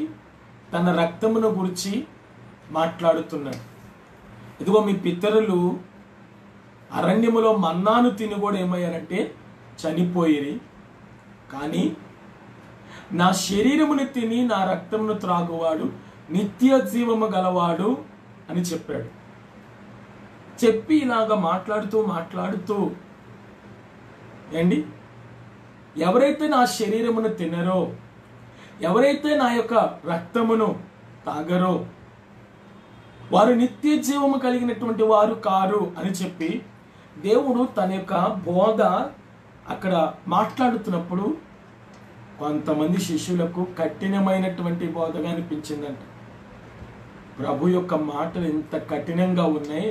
[SPEAKER 1] తన రక్తమును గురించి మాట్లాడుతున్నాడు. ఇదిగో మీ పితరులు అరణ్యములో మన్నాను తిని కూడా ఏమయ్యారంటే చనిపోయిరి, కానీ నా శరీరమును తిని నా రక్తమును త్రాగువాడు నిత్య జీవము గలవాడు అని చెప్పాడు. చెప్పి ఇలాగా మాట్లాడుతూ ఎవరైతే నా శరీరమును తినరో, ఎవరైతే నా యొక్క రక్తమును తాగరో వారు నిత్య జీవము కలిగినటువంటి వారు కారు అని చెప్పి దేవుడు తన యొక్క బోధ అక్కడ మాట్లాడుతున్నప్పుడు కొంతమంది శిష్యులకు కఠినమైనటువంటి బోధగా అనిపించిందంట. ప్రభు యొక్క మాటలు ఎంత కఠినంగా ఉన్నాయి,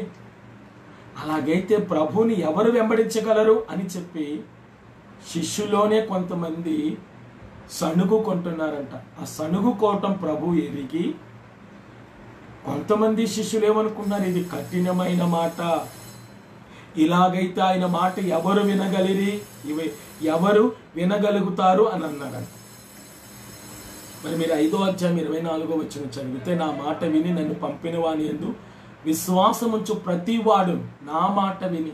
[SPEAKER 1] అలాగైతే ప్రభుని ఎవరు వెంబడించగలరు అని చెప్పి శిష్యులోనే కొంతమంది సణుగుకుంటున్నారంట. ఆ సణుగుకోవటం ప్రభు ఎరిగి కొంతమంది శిష్యులు ఏమనుకున్నారు? ఇది కఠినమైన మాట, ఇలాగైతే ఆయన మాట ఎవరు వినగలిరి, ఎవరు వినగలుగుతారు అని అన్నారంట. మరి మీరు 5వ అధ్యాయం 24వ వచనం చదివితే, నా మాట విని నన్ను పంపిన వాని యందు విశ్వాసముంచు ప్రతివాడు, నా మాట విని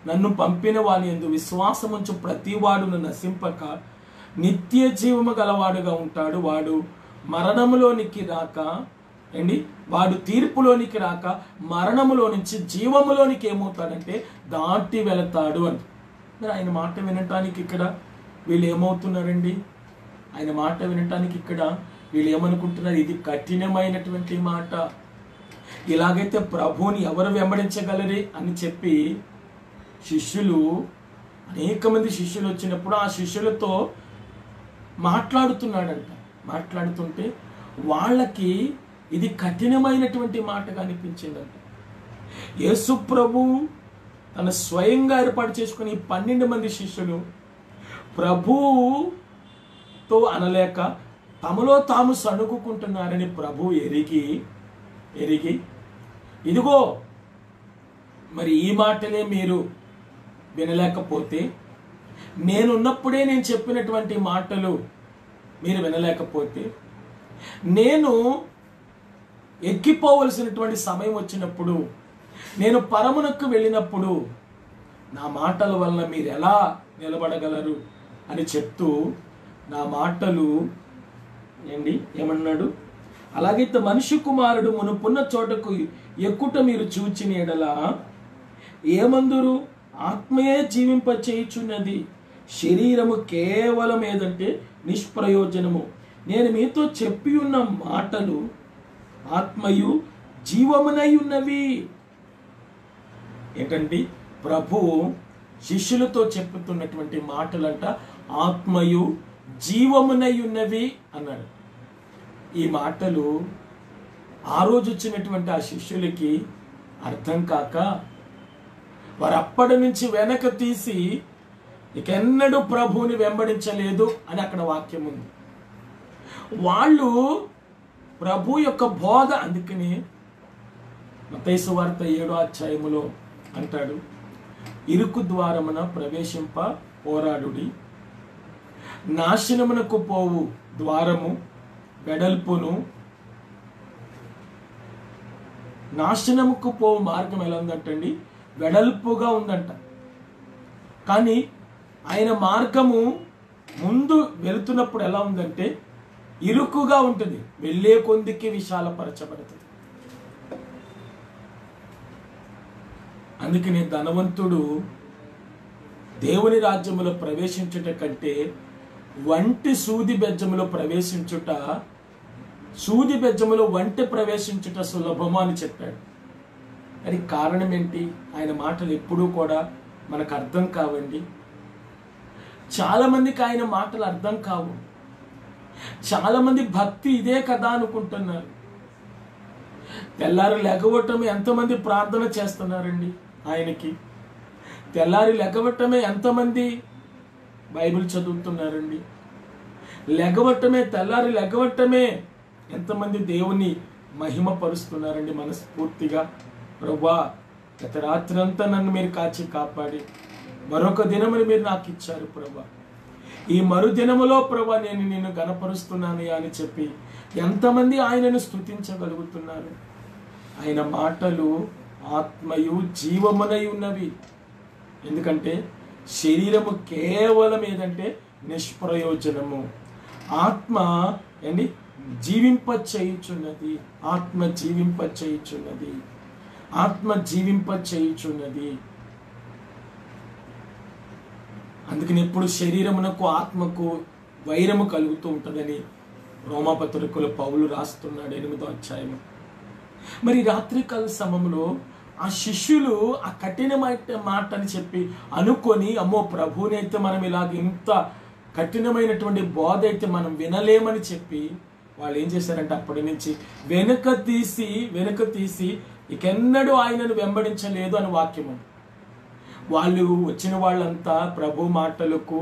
[SPEAKER 1] నన్ను పంపిన వాని యందు విశ్వాసముంచు ప్రతివాడును నశింపక నిత్య జీవము గలవాడుగా ఉంటాడు. వాడు మరణములోనికి రాక వాడు తీర్పులోనికి రాక మరణములో నుంచి జీవములోనికి ఏమవుతాడంటే దాటి వెళతాడు అని. మరి ఆయన మాట వినటానికి ఇక్కడ వీళ్ళు ఏమవుతున్నారండి? ఆయన మాట వినటానికి ఇక్కడ వీళ్ళు ఏమనుకుంటున్నారు? ఇది కఠినమైనటువంటి మాట, ఇలాగైతే ప్రభువుని ఎవరు వెంబడించగలరి అని చెప్పి శిష్యులు, అనేక మంది శిష్యులు వచ్చినప్పుడు ఆ శిష్యులతో మాట్లాడుతున్నాడంట. మాట్లాడుతుంటే వాళ్ళకి ఇది కఠినమైనటువంటి మాటగా అనిపించిందంట. యేసు ప్రభు తన స్వయంగా ఏర్పాటు చేసుకుని 12 మంది శిష్యులు ప్రభుతో అనలేక తమలో తాము సణుగుకుంటున్నారని ప్రభు ఎరిగి ఇదిగో మరి ఈ మాటనే మీరు వినలేకపోతే, నేనున్నప్పుడే నేను చెప్పినటువంటి మాటలు మీరు వినలేకపోతే, నేను ఎక్కిపోవలసినటువంటి సమయం వచ్చినప్పుడు, నేను పరమునకు వెళ్ళినప్పుడు నా మాటల వల్ల మీరు ఎలా నిలబడగలరు అని చెప్తూ నా మాటలు ఏమన్నాడు? అలాగైతే మనిషి కుమారుడు మునుపున్న చోటకు ఎక్కుట మీరు చూచిన యెడల ఏమందురు? ఆత్మయే జీవింప చేయుచున్నది, శరీరము కేవలం ఏదంటే నిష్ప్రయోజనము. నేను మీతో చెప్పి ఉన్న మాటలు ఆత్మయు జీవమునై ఉన్నవి. ఏంటండి? ప్రభువు శిష్యులతో చెప్పుతున్నటువంటి మాటలంట ఆత్మయు జీవమునై ఉన్నవి అన్నాడు. ఈ మాటలు ఆ రోజు వచ్చినటువంటి ఆ శిష్యులకి అర్థం కాక వారు అప్పటి నుంచి వెనక తీసి ఇకెన్నడూ ప్రభువుని వెంబడించలేదు అని అక్కడ వాక్యం ఉంది. వాళ్ళు ప్రభు యొక్క బోధ, అందుకని మత్తయి సువార్త 7వ అధ్యాయములో అంటాడు, ఇరుకు ద్వారమున ప్రవేశింప పోరాడుడి, నాశనమునకు పోవు ద్వారము వెడల్పును, నాశనముకు పోవు మార్గం ఎలా ఉందంటండి? వెడల్పుగా ఉందంట. కానీ ఆయన మార్గము ముందు వెళుతున్నప్పుడు ఎలా ఉందంటే ఇరుకుగా ఉంటుంది, వెళ్ళే కొద్దికి విశాలపరచబడుతుంది. అందుకని ధనవంతుడు దేవుని రాజ్యములో ప్రవేశించుట కంటే వంటి సూది బెజ్జములో ప్రవేశించుట, సూది బెజ్జములో వంటి ప్రవేశించుట సులభము అని చెప్పాడు. అది కారణం ఏంటి? ఆయన మాటలు ఎప్పుడూ కూడా మనకు అర్థం కావండి. చాలా మందికి ఆయన మాటలు అర్థం కావు. చాలా మంది భక్తి ఇదే కదా అనుకుంటున్నారు. తెల్లారి లెగవటమే ఎంతమంది ప్రార్థన చేస్తున్నారండి ఆయనకి? తెల్లారి లెగవటమే ఎంతమంది బైబిల్ చదువుతున్నారండి? తెల్లారి లెగవటమే ఎంతమంది దేవుని మహిమ పరుస్తున్నారండి మనస్ఫూర్తిగా? ప్రభువా, గత రాత్రి అంతా నన్ను మీరు కాచి కాపాడి మరొక దినముని మీరు నాకు ఇచ్చారు ప్రభువా, ఈ మరుదినములో ప్రభువా నేను నిన్ను గణపరుస్తున్నాను అని చెప్పి ఎంతమంది ఆయనను స్తుతించగలుగుతున్నారు? ఆయన మాటలు ఆత్మయు జీవమునై ఉన్నవి. ఎందుకంటే శరీరము కేవలం ఏదంటే నిష్ప్రయోజనము, ఆత్మ ఏంటి జీవింప చేయుచున్నది, ఆత్మ జీవింప చేయుచున్నది, ఆత్మ జీవింప చేయుచున్నది. అందుకని ఎప్పుడు శరీరమునకు ఆత్మకు వైరము కలుగుతూ ఉంటుందని రోమాపత్రికలో పౌలు రాస్తున్నాడు 8వ అధ్యాయం. మరి రాత్రికాల సమయంలో ఆ శిష్యులు ఆ కఠినమైన మాట అని చెప్పి అనుకొని, అమ్మో ప్రభువునైతే మనం ఇలాగ ఇంత కఠినమైనటువంటి బోధ అయితే మనం వినలేమని చెప్పి వాళ్ళు ఏం చేశారంటే అప్పటి నుంచి వెనుక తీసి ఇకెన్నడూ ఆయనను వెంబడించలేదు అని వాక్యము. వాళ్ళు వచ్చిన వాళ్ళంతా ప్రభు మాటలకు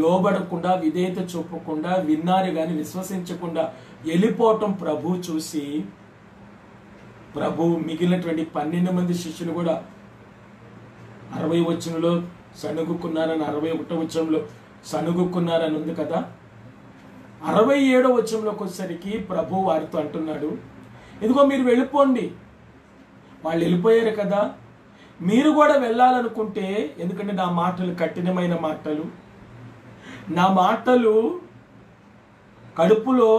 [SPEAKER 1] లోబడకుండా, విధేయత చూపకుండా, విన్నారు కానీ విశ్వసించకుండా వెళ్ళిపోవటం ప్రభు చూసి, ప్రభు మిగిలినటువంటి 12 మంది శిష్యులు కూడా 60వ వచనంలో సణుగుకున్నారని, 61వ వచనంలో సణుగుకున్నారని ఉంది కదా. 67వ వచనంలోకి వచ్చేసరికి ప్రభు వారితో అంటున్నాడు, ఇదిగో మీరు వెళ్ళిపోండి. వాళ్ళు వెళ్ళిపోయారు కదా, మీరు కూడా వెళ్ళాలనుకుంటే, ఎందుకంటే నా మాటలు కఠినమైన మాటలు, నా మాటలు కడుపులో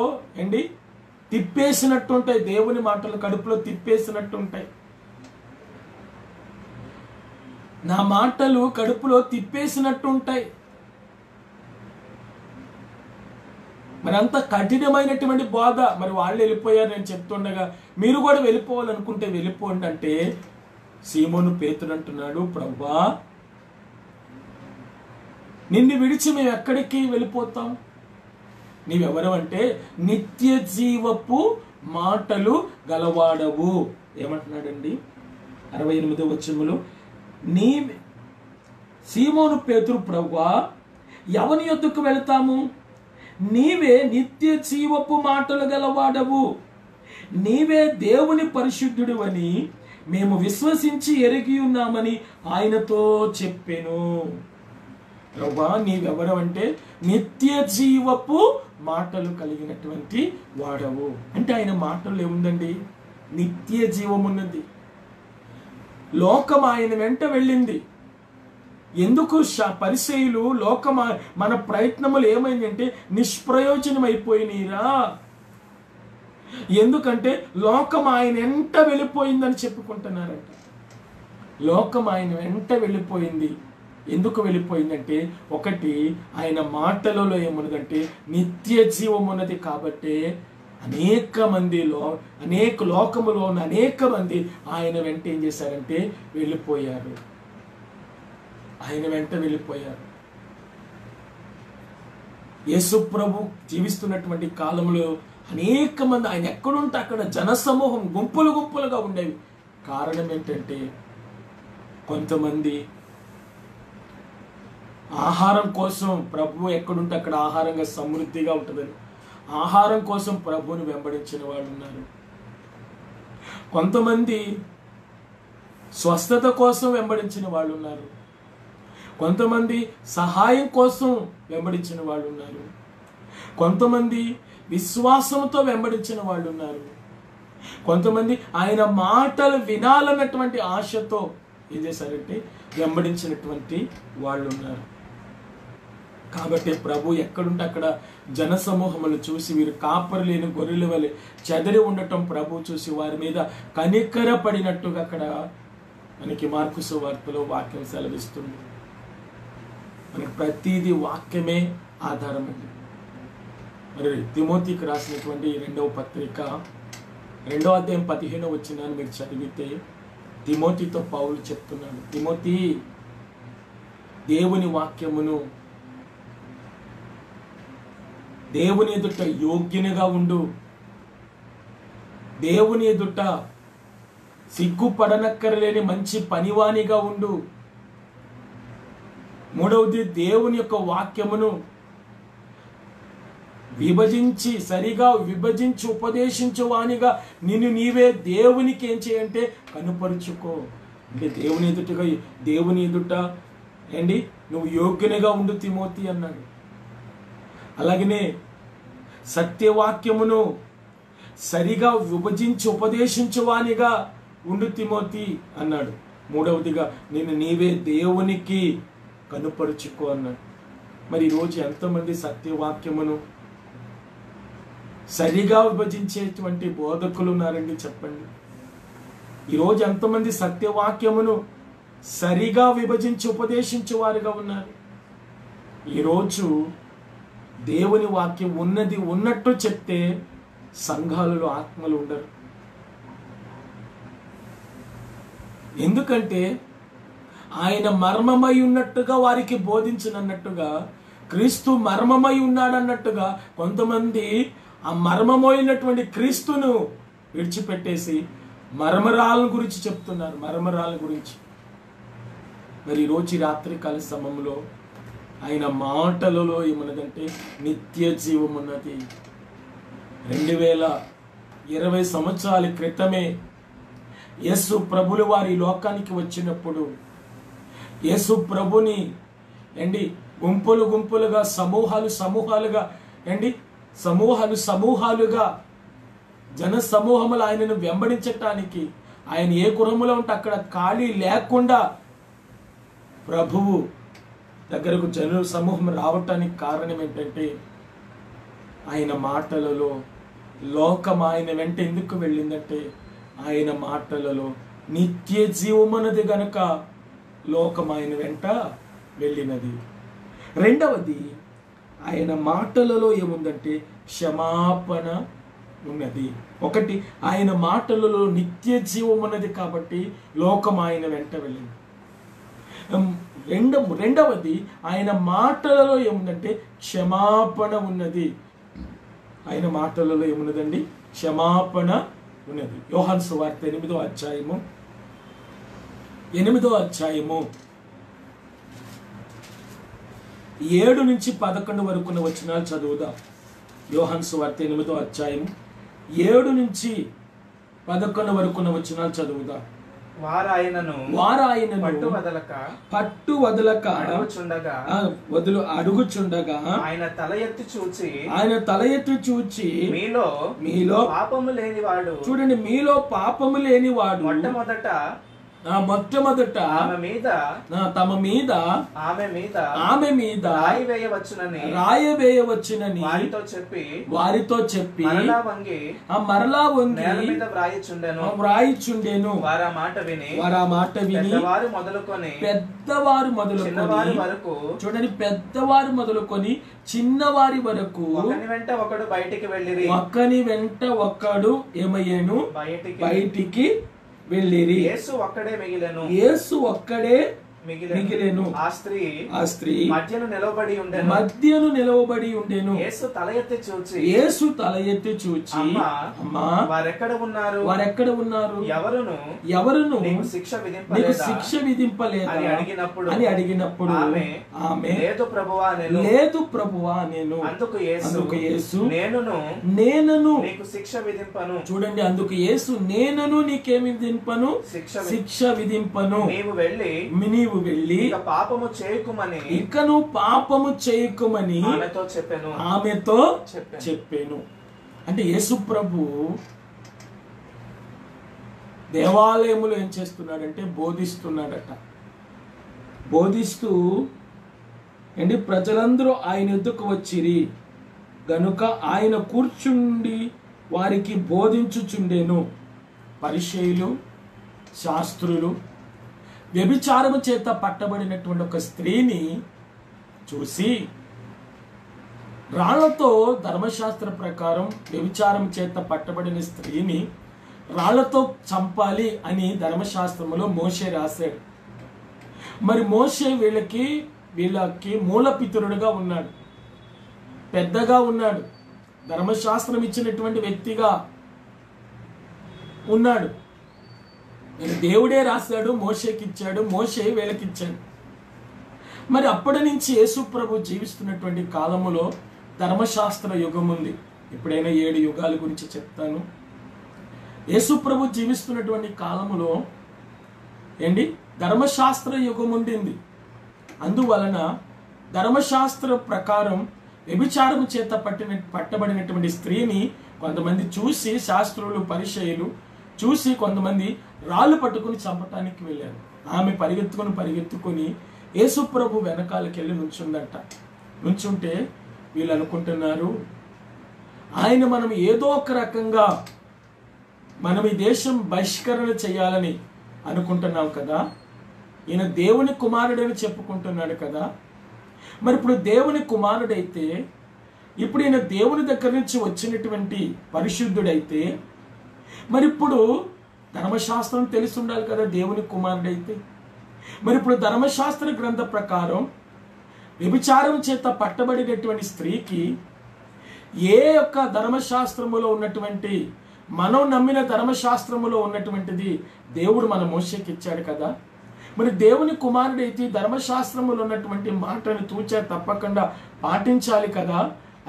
[SPEAKER 1] తిప్పేసినట్టుంటాయి. దేవుని మాటలు కడుపులో తిప్పేసినట్టుంటాయి. నా మాటలు కడుపులో తిప్పేసినట్టుంటాయి. మరి అంత కఠినమైనటువంటి బోధ. మరి వాళ్ళు వెళ్ళిపోయారు నేను చెప్తుండగా మీరు కూడా వెళ్ళిపోవాలనుకుంటే వెళ్ళిపోండి అంటే, సీమోను పేతురు అంటున్నాడు, ప్రభువా నిన్ను విడిచి మేము ఎక్కడికి వెళ్ళిపోతాం? నీవెవరు అంటే నిత్య జీవపు మాటలు గలవాడవు. ఏమంటున్నాడండి 68వ వచనములో, నీ సీమోను పేతురు, ప్రభువా ఎవని యొద్దకు వెళ్తాము? నీవే నిత్య జీవపు మాటలు గలవాడవు, నీవే దేవుని పరిశుద్ధుడు అని మేము విశ్వసించి ఎరిగి ఉన్నామని ఆయనతో చెప్పెను. ప్రభువా నీవెవరు అంటే నిత్య జీవపు మాటలు కలిగినటువంటి వాడవు. అంటే ఆయన మాటలు ఏముందండి? నిత్య జీవం ఉన్నది. లోకం ఆయన వెంట వెళ్ళింది. ఎందుకు పరిసయ్యులు మన ప్రయత్నములు ఏమైందంటే నిష్ప్రయోజనం అయిపోయినీరా? ఎందుకంటే లోకం ఆయన వెంట వెళ్ళిపోయిందని చెప్పుకుంటున్నారంట. లోకం ఆయన వెంట వెళ్ళిపోయింది. ఎందుకు వెళ్ళిపోయిందంటే, ఒకటి ఆయన మాటలలో ఏమున్నదంటే నిత్య జీవం ఉన్నది కాబట్టి అనేక లోకములో ఉన్న అనేక మంది ఆయన వెంట ఏం చేశారంటే వెళ్ళిపోయారు. ఆయన వెంట వెళ్ళిపోయారు. యేసు ప్రభు జీవిస్తున్నటువంటి కాలంలో అనేక మంది ఆయన ఎక్కడుంటే అక్కడ జనసమూహం గుంపులుగా ఉండేవి. కారణం ఏంటంటే, కొంతమంది ఆహారం కోసం, ప్రభు ఎక్కడుంటే అక్కడ ఆహారంగా సమృద్ధిగా ఉంటుందని ఆహారం కోసం ప్రభువుని వెంబడించిన వాళ్ళు ఉన్నారు. కొంతమంది స్వస్థత కోసం వెంబడించిన వాళ్ళు ఉన్నారు. కొంతమంది సహాయం కోసం వెంబడించిన వాళ్ళు ఉన్నారు. కొంతమంది విశ్వాసంతో వెంబడించిన వాళ్ళు ఉన్నారు. కొంతమంది ఆయన మాటలు వినాలన్నటువంటి ఆశతో ఏం చేశారంటే వెంబడించినటువంటి వాళ్ళు ఉన్నారు. కాబట్టి ప్రభు ఎక్కడుంటే అక్కడ జనసమూహములు చూసి వీరు కాపరి లేని గొర్రెల వలె చెదరి ఉండటం ప్రభు చూసి వారి మీద కనికర పడినట్టుగా అక్కడ మనకి మార్కు సువార్తలో వాక్యం సెలవిస్తుంది. మనకి ప్రతిదీ వాక్యమే ఆధారం అండి. మరి తిమోతికి రాసినటువంటి 2వ పత్రిక 2వ అధ్యాయం 15వ వచనాన్ని మీరు చదివితే తిమోతితో పౌలు చెప్తున్నాడు, తిమోతి దేవుని వాక్యమును దేవుని ఎదుట యోగ్యునిగా ఉండు, దేవుని ఎదుట సిగ్గుపడనక్కరలేని మంచి పనివానిగా ఉండు. 3వది దేవుని యొక్క వాక్యమును సరిగా విభజించి ఉపదేశించువానిగా నిన్ను నీవే దేవునికి ఏం చేయంటే కనుపరుచుకో. అంటే దేవుని ఎదుట ఏంటి నువ్వు యోగ్యునిగా ఉండు తిమోతి అన్నాడు. అలాగనే సత్యవాక్యమును సరిగా విభజించి ఉపదేశించువానిగా ఉండు తిమోతి అన్నాడు. 3వదిగా నేను నీవే దేవునికి కనుపరుచుకో అన్నాడు. మరి ఈరోజు ఎంతమంది సత్యవాక్యమును సరిగా విభజించేటువంటి బోధకులు ఉన్నారండి చెప్పండి. ఈరోజు ఎంతమంది సత్యవాక్యమును సరిగా విభజించి ఉపదేశించేవారుగా ఉన్నారు. ఈరోజు దేవుని వాక్యం ఉన్నది ఉన్నట్టు చెప్తే సంఘాలలో ఆత్మలు ఉండరు. ఎందుకంటే ఆయన మర్మమై ఉన్నట్టుగా వారికి బోధించినట్టుగా, క్రీస్తు మర్మమై ఉన్నాడన్నట్టుగా కొంతమంది ఆ మర్మమైనటువంటి క్రీస్తును విడిచిపెట్టేసి మర్మరాల గురించి చెప్తున్నారు. మర్మరాల గురించి మరి ఈరోజు రాత్రికాల సమయంలో ఆయన మాటలలో ఏమన్నదంటే నిత్య జీవం ఉన్నది. 2020 సంవత్సరాల క్రితమే యేసు ప్రభులు వారి లోకానికి వచ్చినప్పుడు యేసు ప్రభుని గుంపులుగా సమూహాలుగా సమూహాలుగా జన సమూహములు ఆయనను వెంబడించటానికి, ఆయన ఏ గృహములో ఉంటే అక్కడ ఖాళీ లేకుండా ప్రభువు దగ్గరకు జనుల సమూహం రావటానికి కారణం ఏంటంటే ఆయన మాటలలో లోకం ఆయన వెంట ఎందుకు వెళ్ళిందంటే ఆయన మాటలలో నిత్య జీవమున్నది గనక లోకం ఆయన వెంట వెళ్ళినది. 2వది ఆయన మాటలలో ఏముందంటే క్షమాపణ ఉన్నది. 1 ఆయన మాటలలో నిత్య జీవం ఉన్నది కాబట్టి లోకం ఆయన వెంట వెళ్ళింది. రెండవది ఆయన మాటలలో ఏముందంటే క్షమాపణ ఉన్నది. ఆయన మాటలలో ఏమున్నదండి? క్షమాపణ ఉన్నది. యోహాను సువార్త 8వ అధ్యాయము 7 నుంచి 11 వరకు ఉన్న వచనాలు చదువుదాం. యోహాను సువార్త 8వ అధ్యాయము 7 నుంచి 11 వరకు ఉన్న వచనాలు చదువుదాం.
[SPEAKER 2] వారాయనను
[SPEAKER 1] పట్టు వదలక అడుగుచుండగా
[SPEAKER 2] ఆయన తల ఎత్తి చూచి
[SPEAKER 1] మీలో
[SPEAKER 2] పాపము లేనివాడు,
[SPEAKER 1] చూడండి, మీలో పాపము లేనివాడు మొట్టమొదట తమ మీద ఆమె మీద రాయవేయవచ్చునని వారితో చెప్పి మరలా వంగి వ్రాయిచుండెను. వారా మాట విని పెద్దవారు మొదలుకొని చూడండి, పెద్దవారు మొదలుకొని చిన్నవారి వరకు
[SPEAKER 2] ఒకని వెంట
[SPEAKER 1] ఒకడు ఏమయ్యాను బయటికి వెళ్ళిరి.
[SPEAKER 2] యేసు
[SPEAKER 1] ఒక్కడే మిగిలెను.
[SPEAKER 2] ఆ స్త్రీ మధ్యను
[SPEAKER 1] నిలవబడి ఉండెను.
[SPEAKER 2] యేసు తల ఎత్తి చూచి
[SPEAKER 1] అమ్మా
[SPEAKER 2] వారెక్కడ ఉన్నారు?
[SPEAKER 1] ఎవరును
[SPEAKER 2] నీకు శిక్ష విధింపలేదా
[SPEAKER 1] అని అడిగినప్పుడు ఆమె లేదు ప్రభువా నేను. అందుకు యేసు నేనును
[SPEAKER 2] నీకు శిక్ష విధింపను.
[SPEAKER 1] చూడండి, అందుకు యేసు నేనును నీకేమి విధింపను? శిక్ష విధింపను. నీవు వెళ్ళి ఇక నువ్వు పాపము చేయకుమని ఆమెతో చెప్పాను. అంటే యేసు ప్రభు దేవాలయములో ఏం చేస్తున్నాడంటే బోధిస్తున్నాడట. బోధిస్తూ ప్రజలందరూ ఆయన ఎద్దుకు వచ్చిరి గనుక ఆయన కూర్చుండి వారికి బోధించుచుండెను. పరిసయ్యులు, శాస్త్రులు వ్యభిచారము చేత పట్టబడినటువంటి ఒక స్త్రీని చూసి రాళ్లతో, ధర్మశాస్త్ర ప్రకారం వ్యభిచారం చేత పట్టబడిన స్త్రీని రాళ్లతో చంపాలి అని ధర్మశాస్త్రములో మోషే రాశాడు. మరి మోషే వీళ్ళకి మూలపితరుడుగా ఉన్నాడు, పెద్దగా ఉన్నాడు, ధర్మశాస్త్రం ఇచ్చినటువంటి వ్యక్తిగా ఉన్నాడు. దేవుడే రాశాడు, మోషేకి ఇచ్చాడు, మోషే వీళ్ళకి ఇచ్చాడు. మరి అప్పటి నుంచి యేసు ప్రభు జీవిస్తున్నటువంటి కాలములో ధర్మశాస్త్ర యుగం ఉంది. ఎప్పుడైనా 7 యుగాల గురించి చెప్తాను. యేసు ప్రభు జీవిస్తున్నటువంటి కాలములో ధర్మశాస్త్ర యుగం ఉండింది. అందువలన ధర్మశాస్త్ర ప్రకారం వ్యభిచారం చేత పట్టబడినటువంటి స్త్రీని కొంతమంది చూసి, శాస్త్రులు, పరిసయ్యులు చూసి కొంతమంది రాళ్ళు పట్టుకుని చంపటానికి వెళ్ళారు. ఆమె పరిగెత్తుకొని యేసు ప్రభు వెనకాలకి వెళ్ళి నుంచుందంట. నుంచుంటే వీళ్ళు అనుకుంటున్నారు, ఆయన మనం ఏదో ఒక రకంగా మనం ఈ దేశం బహిష్కరణ చేయాలని అనుకుంటున్నాం కదా, ఈయన దేవుని కుమారుడని చెప్పుకుంటున్నాడు కదా, మరి ఇప్పుడు దేవుని కుమారుడైతే, ఇప్పుడు ఈయన దేవుని దగ్గర నుంచి వచ్చినటువంటి పరిశుద్ధుడైతే, మరి ఇప్పుడు ధర్మశాస్త్రం తెలిసి ఉండాలి కదా దేవుని కుమారుడైతే. మరి ఇప్పుడు ధర్మశాస్త్ర గ్రంథ ప్రకారం వ్యభిచారం చేత పట్టబడినటువంటి స్త్రీకి ఏ యొక్క ధర్మశాస్త్రములో ఉన్నటువంటి, మనం నమ్మిన ధర్మశాస్త్రములో ఉన్నటువంటిది దేవుడు మన మోషేకి ఇచ్చాడు కదా, మరి దేవుని కుమారుడైతే ధర్మశాస్త్రములో ఉన్నటువంటి మాటను తూచా తప్పకుండా పాటించాలి కదా.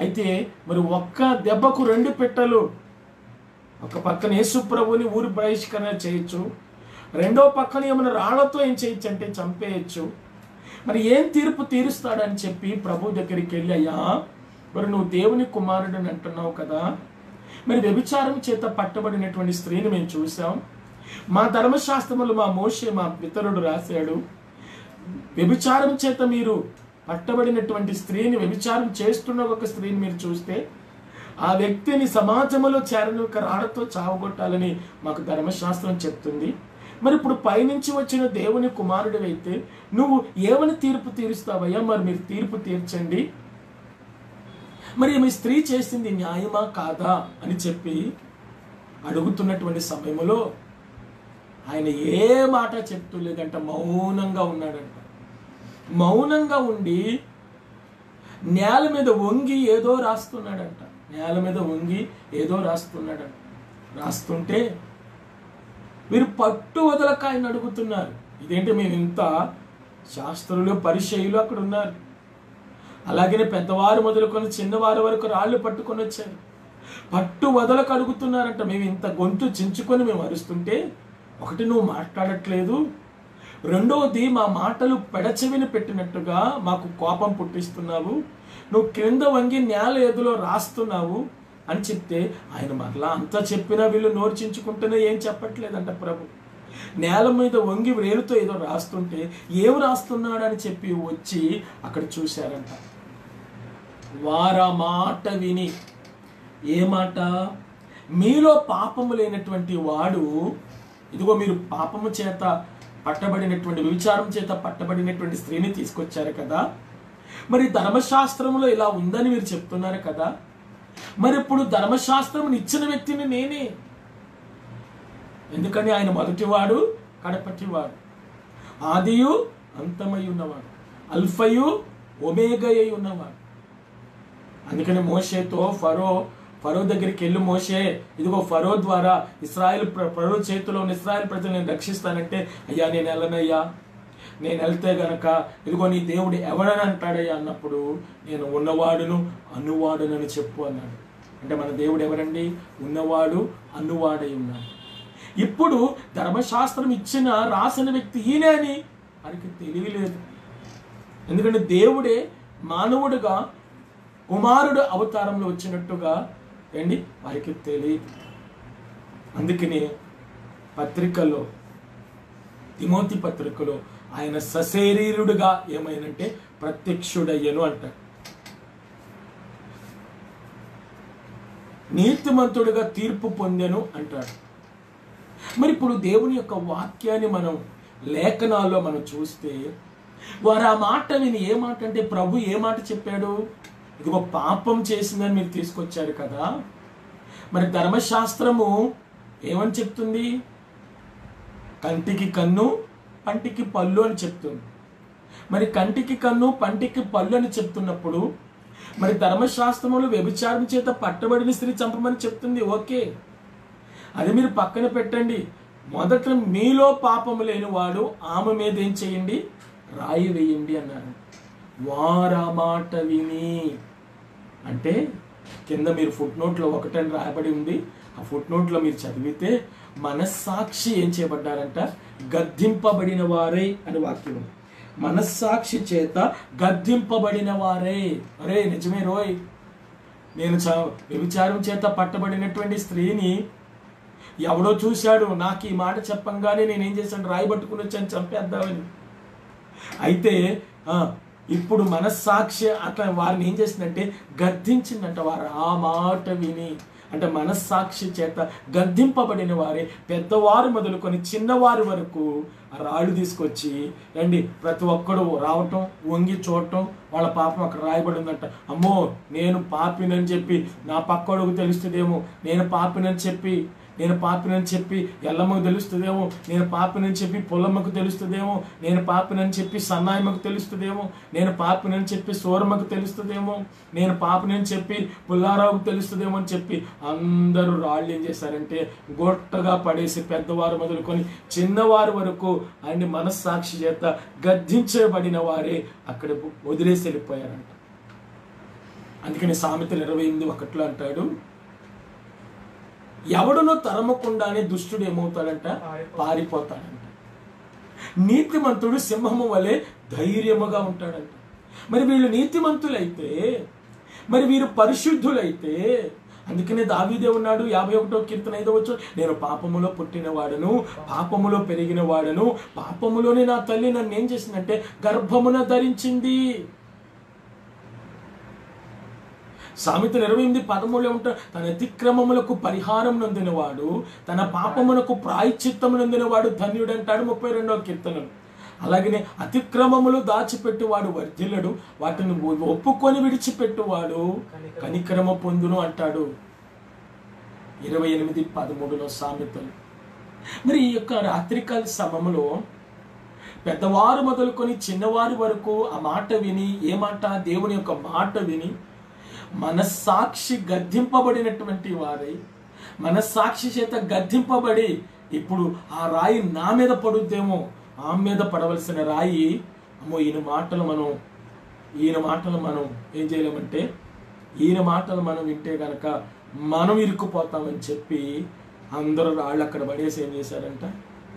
[SPEAKER 1] అయితే మరి ఒక్క దెబ్బకు 2 పిట్టలు, ఒక పక్కన యేసు ప్రభుని ఊరి బహిష్కరణ చేయొచ్చు, రెండో పక్కన ఏమైనా రాళ్లతో ఏం చేయొచ్చు అంటే చంపేయచ్చు. మరి ఏం తీర్పు తీరుస్తాడని చెప్పి ప్రభు దగ్గరికి వెళ్ళి, అయ్యా మరి నువ్వు దేవుని కుమారుడని అంటున్నావు కదా, మరి వ్యభిచారం చేత పట్టబడినటువంటి స్త్రీని మేము చూసాం, మా ధర్మశాస్త్రములు మా మోషే మా పితరుడు రాశాడు, వ్యభిచారం చేత మీరు పట్టబడినటువంటి స్త్రీని, వ్యభిచారం చేస్తున్న ఒక స్త్రీని మీరు చూస్తే ఆ వ్యక్తిని సమాజంలో చేరని ఒక రాళ్లతో చావగొట్టాలని మాకు ధర్మశాస్త్రం చెప్తుంది. మరి ఇప్పుడు పైనుంచి వచ్చిన దేవుని కుమారుడు అయితే నువ్వు ఏమని తీర్పు తీరుస్తావయ్యా, మరి మీరు తీర్పు తీర్చండి, మరి మీ స్త్రీ చేసింది న్యాయమా కాదా అని చెప్పి అడుగుతున్నటువంటి సమయంలో ఆయన ఏ మాట చెప్తూ లేదంట, మౌనంగా ఉన్నాడంట. మౌనంగా ఉండి నేల మీద వంగి ఏదో రాస్తున్నాడంట. నేల మీద వంగి ఏదో రాస్తున్నాడంట. రాస్తుంటే వీరు పట్టు వదలక ఆయన అడుగుతున్నారు, ఇదేంటి మేము ఇంత శాస్త్రులు, పరిసయ్యులు అక్కడ ఉన్నారు, అలాగనే పెద్దవారు మొదలుకొని చిన్నవారి వరకు రాళ్ళు పట్టుకొని వచ్చారు, పట్టు వదలకు అడుగుతున్నారంట. మేము ఇంత గొంతు చించుకొని మేము అరుస్తుంటే, ఒకటి నువ్వు మాట్లాడట్లేదు, రెండవది మా మాటలు పెడచెవిని పెట్టినట్టుగా మాకు కోపం పుట్టిస్తున్నావు, నువ్వు క్రింద వంగి నేల ఎదులో రాస్తున్నావు అని చెప్తే ఆయన మరలా అంతా చెప్పినా వీళ్ళు నోర్చించుకుంటూనే ఏం చెప్పట్లేదంట. ప్రభు నేల మీద వంగి వేలుతో ఏదో రాస్తుంటే ఏం రాస్తున్నాడని చెప్పి వచ్చి అక్కడ చూశారంట. వారా మాట విని, ఏ మాట, మీలో పాపము లేనటువంటి వాడు, ఇదిగో మీరు పాపము చేత పట్టబడినటువంటి, వ్యభిచారం చేత పట్టబడినటువంటి స్త్రీని తీసుకొచ్చారు కదా, మరి ధర్మశాస్త్రంలో ఇలా ఉందని మీరు చెప్తున్నారు కదా, మరి ఇప్పుడు ధర్మశాస్త్రం ఇచ్చిన వ్యక్తిని నేనే, ఎందుకని ఆయన మొదటివాడు కడపటివాడు, ఆదియు అంతమై ఉన్నవాడు, అల్ఫయు ఒమేగయ్య ఉన్నవాడు. అందుకని మోషేతో ఫరో దగ్గరికి వెళ్ళి, మోషే ఇదిగో ఫరో ద్వారా ఫరో చేతిలో ఉన్న ఇశ్రాయేల్ ప్రజలు నేను రక్షిస్తానంటే, అయ్యా నేను వెళ్ళనయ్యా, నేను వెళ్తే గనక ఇదిగో నీ దేవుడు ఎవడని అంటాడయ్యా అన్నప్పుడు, నేను ఉన్నవాడును అనువాడునని చెప్పు అన్నాడు. అంటే మన దేవుడు ఎవరండి? ఉన్నవాడు అనువాడై ఉన్నాడు. ఇప్పుడు ధర్మశాస్త్రం ఇచ్చిన రాసిన వ్యక్తి ఈయనే అని వారికి తెలియలేదు. ఎందుకంటే దేవుడే మానవుడుగా కుమారుడు అవతారంలో వచ్చినట్టుగా వారికి తెలియదు. అందుకనే పత్రికలో, తిమోతి పత్రికలో ఆయన సశరీరుడుగా ఏమైనంటే ప్రత్యక్షుడయ్యను అంటాడు. నీతిమంతుడుగా తీర్పు పొందెను అంటాడు. మరి ఇప్పుడు దేవుని యొక్క వాక్యాన్ని మనం లేఖనాల్లో మనం చూస్తే వారు ఆ మాట విని ఏ మాట అంటే ప్రభు ఏ మాట చెప్పాడు? ఇదిగో పాపం చేసిందని మీరు తీసుకొచ్చారు కదా. మరి ధర్మశాస్త్రము ఏమని చెప్తుంది? కంటికి కన్ను పంటికి పళ్ళు అని చెప్తుంది. మరి కంటికి కన్ను పంటికి పళ్ళు అని చెప్తున్నప్పుడు మరి ధర్మశాస్త్రములు వ్యభిచారం చేత పట్టబడిన స్త్రీ చంపమని చెప్తుంది. ఓకే, అది మీరు పక్కన పెట్టండి. మొదట మీలో పాపము లేని వాడు ఆమె మీద ఏం చేయండి? రాయి వేయండి అన్నారు. వారా మాట విని అంటే కింద మీరు ఫుట్ నోట్లో ఒకటని రాయబడి ఉంది. ఆ ఫుట్ నోట్లో మీరు చదివితే మనస్సాక్షి ఏం చేయబడ్డారంట? గద్దింపబడిన వారే అని వాక్యం. మనస్సాక్షి చేత గద్దింపబడిన వారే. అరే నిజమే రోయ్, నేను వ్యభిచారం చేత పట్టబడినటువంటి స్త్రీని ఎవడో చూశాడు, నాకు ఈ మాట చెప్పంగానే నేనేం చేశాను? రాయి పట్టుకుని వచ్చాను చంపేద్దామని. అయితే ఇప్పుడు మనస్సాక్షి అట్లా వారిని ఏం చేసిందంటే గద్దించిందంట. వారు ఆ మాట విని అంటే మనస్సాక్షి చేత గద్దింపబడిన వారే, పెద్దవారు మొదలుకొని చిన్నవారి వరకు ఆ రాళ్ళు తీసుకొచ్చి రండి ప్రతి ఒక్కడు రావటం, వంగి చూడటం, వాళ్ళ పాపం అక్కడ రాయబడి ఉందంట. అమ్మో నేను పాపినని చెప్పి నా పక్కడుకు తెలుస్తుందేమో, నేను పాపినని చెప్పి ఎల్లమ్మకు తెలుస్తుందేమో, నేను పాపినని చెప్పి పొల్లమ్మకు తెలుస్తుందేమో, నేను పాపినని చెప్పి సన్నాయమ్మకు తెలుస్తుందేమో, నేను పాపినని చెప్పి సూరమ్మకు తెలుస్తుందేమో, నేను పాపినని చెప్పి పుల్లారావుకు తెలుస్తుందేమో అని చెప్పి అందరూ రాళ్ళు ఏం చేశారంటే గొట్టగా పడేసి పెద్దవారు మొదలుకొని చిన్నవారు వరకు ఆయన మనస్సాక్షి చేత గద్దించబడిన వారే అక్కడ వదిలేసి వెళ్ళిపోయారంట. అందుకని సామెతలు 28:1 అంటాడు, ఎవడునో తరమకుండానే దుష్టుడు ఏమవుతాడంట? పారిపోతాడంట. నీతిమంతుడు సింహము వలె ధైర్యముగా ఉంటాడంట. మరి వీళ్ళు నీతిమంతులైతే, మరి వీరు పరిశుద్ధులైతే, అందుకనే దావీదే ఉన్నాడు 51వ కీర్తన 5వ వచనం, నేను పాపములో పుట్టిన వాడను, పాపములో పెరిగిన వాడను, పాపములోనే నా తల్లి నన్ను ఏం చేసిందంటే గర్భమున ధరించింది. సామెతలు 28:13 ఉంటాడు, తన అతిక్రమములకు పరిహారం నొందినవాడు, తన పాపమునకు ప్రాయశ్చిత్తము నొందినవాడు ధన్యుడు అంటాడు 32వ కీర్తనలు. అలాగనే అతిక్రమములు దాచిపెట్టువాడు వర్ధిల్లడు, వాటిని ఒప్పుకొని విడిచిపెట్టువాడు కనికరమ పొందును అంటాడు 28:13 సామెతలు. మరి ఈ యొక్క రాత్రికాల సమయంలో పెద్దవారు మొదలుకొని చిన్నవారి వరకు ఆ మాట విని, ఏ మాట? దేవుని యొక్క మాట విని మనస్సాక్షి గద్దింపబడినటువంటి వారై, మనస్సాక్షి చేత గద్దింపబడి ఇప్పుడు ఆ రాయి నా మీద పడుద్దేమో, ఆమె మీద పడవలసిన రాయి అమ్మో ఈయన మాటలు మనం ఏం చేయలేమంటే, ఈయన మాటలు మనం వింటే గనక మనం ఇరుక్కుపోతామని చెప్పి అందరూ రాళ్ళు అక్కడ పడేసి ఏం చేశారంట?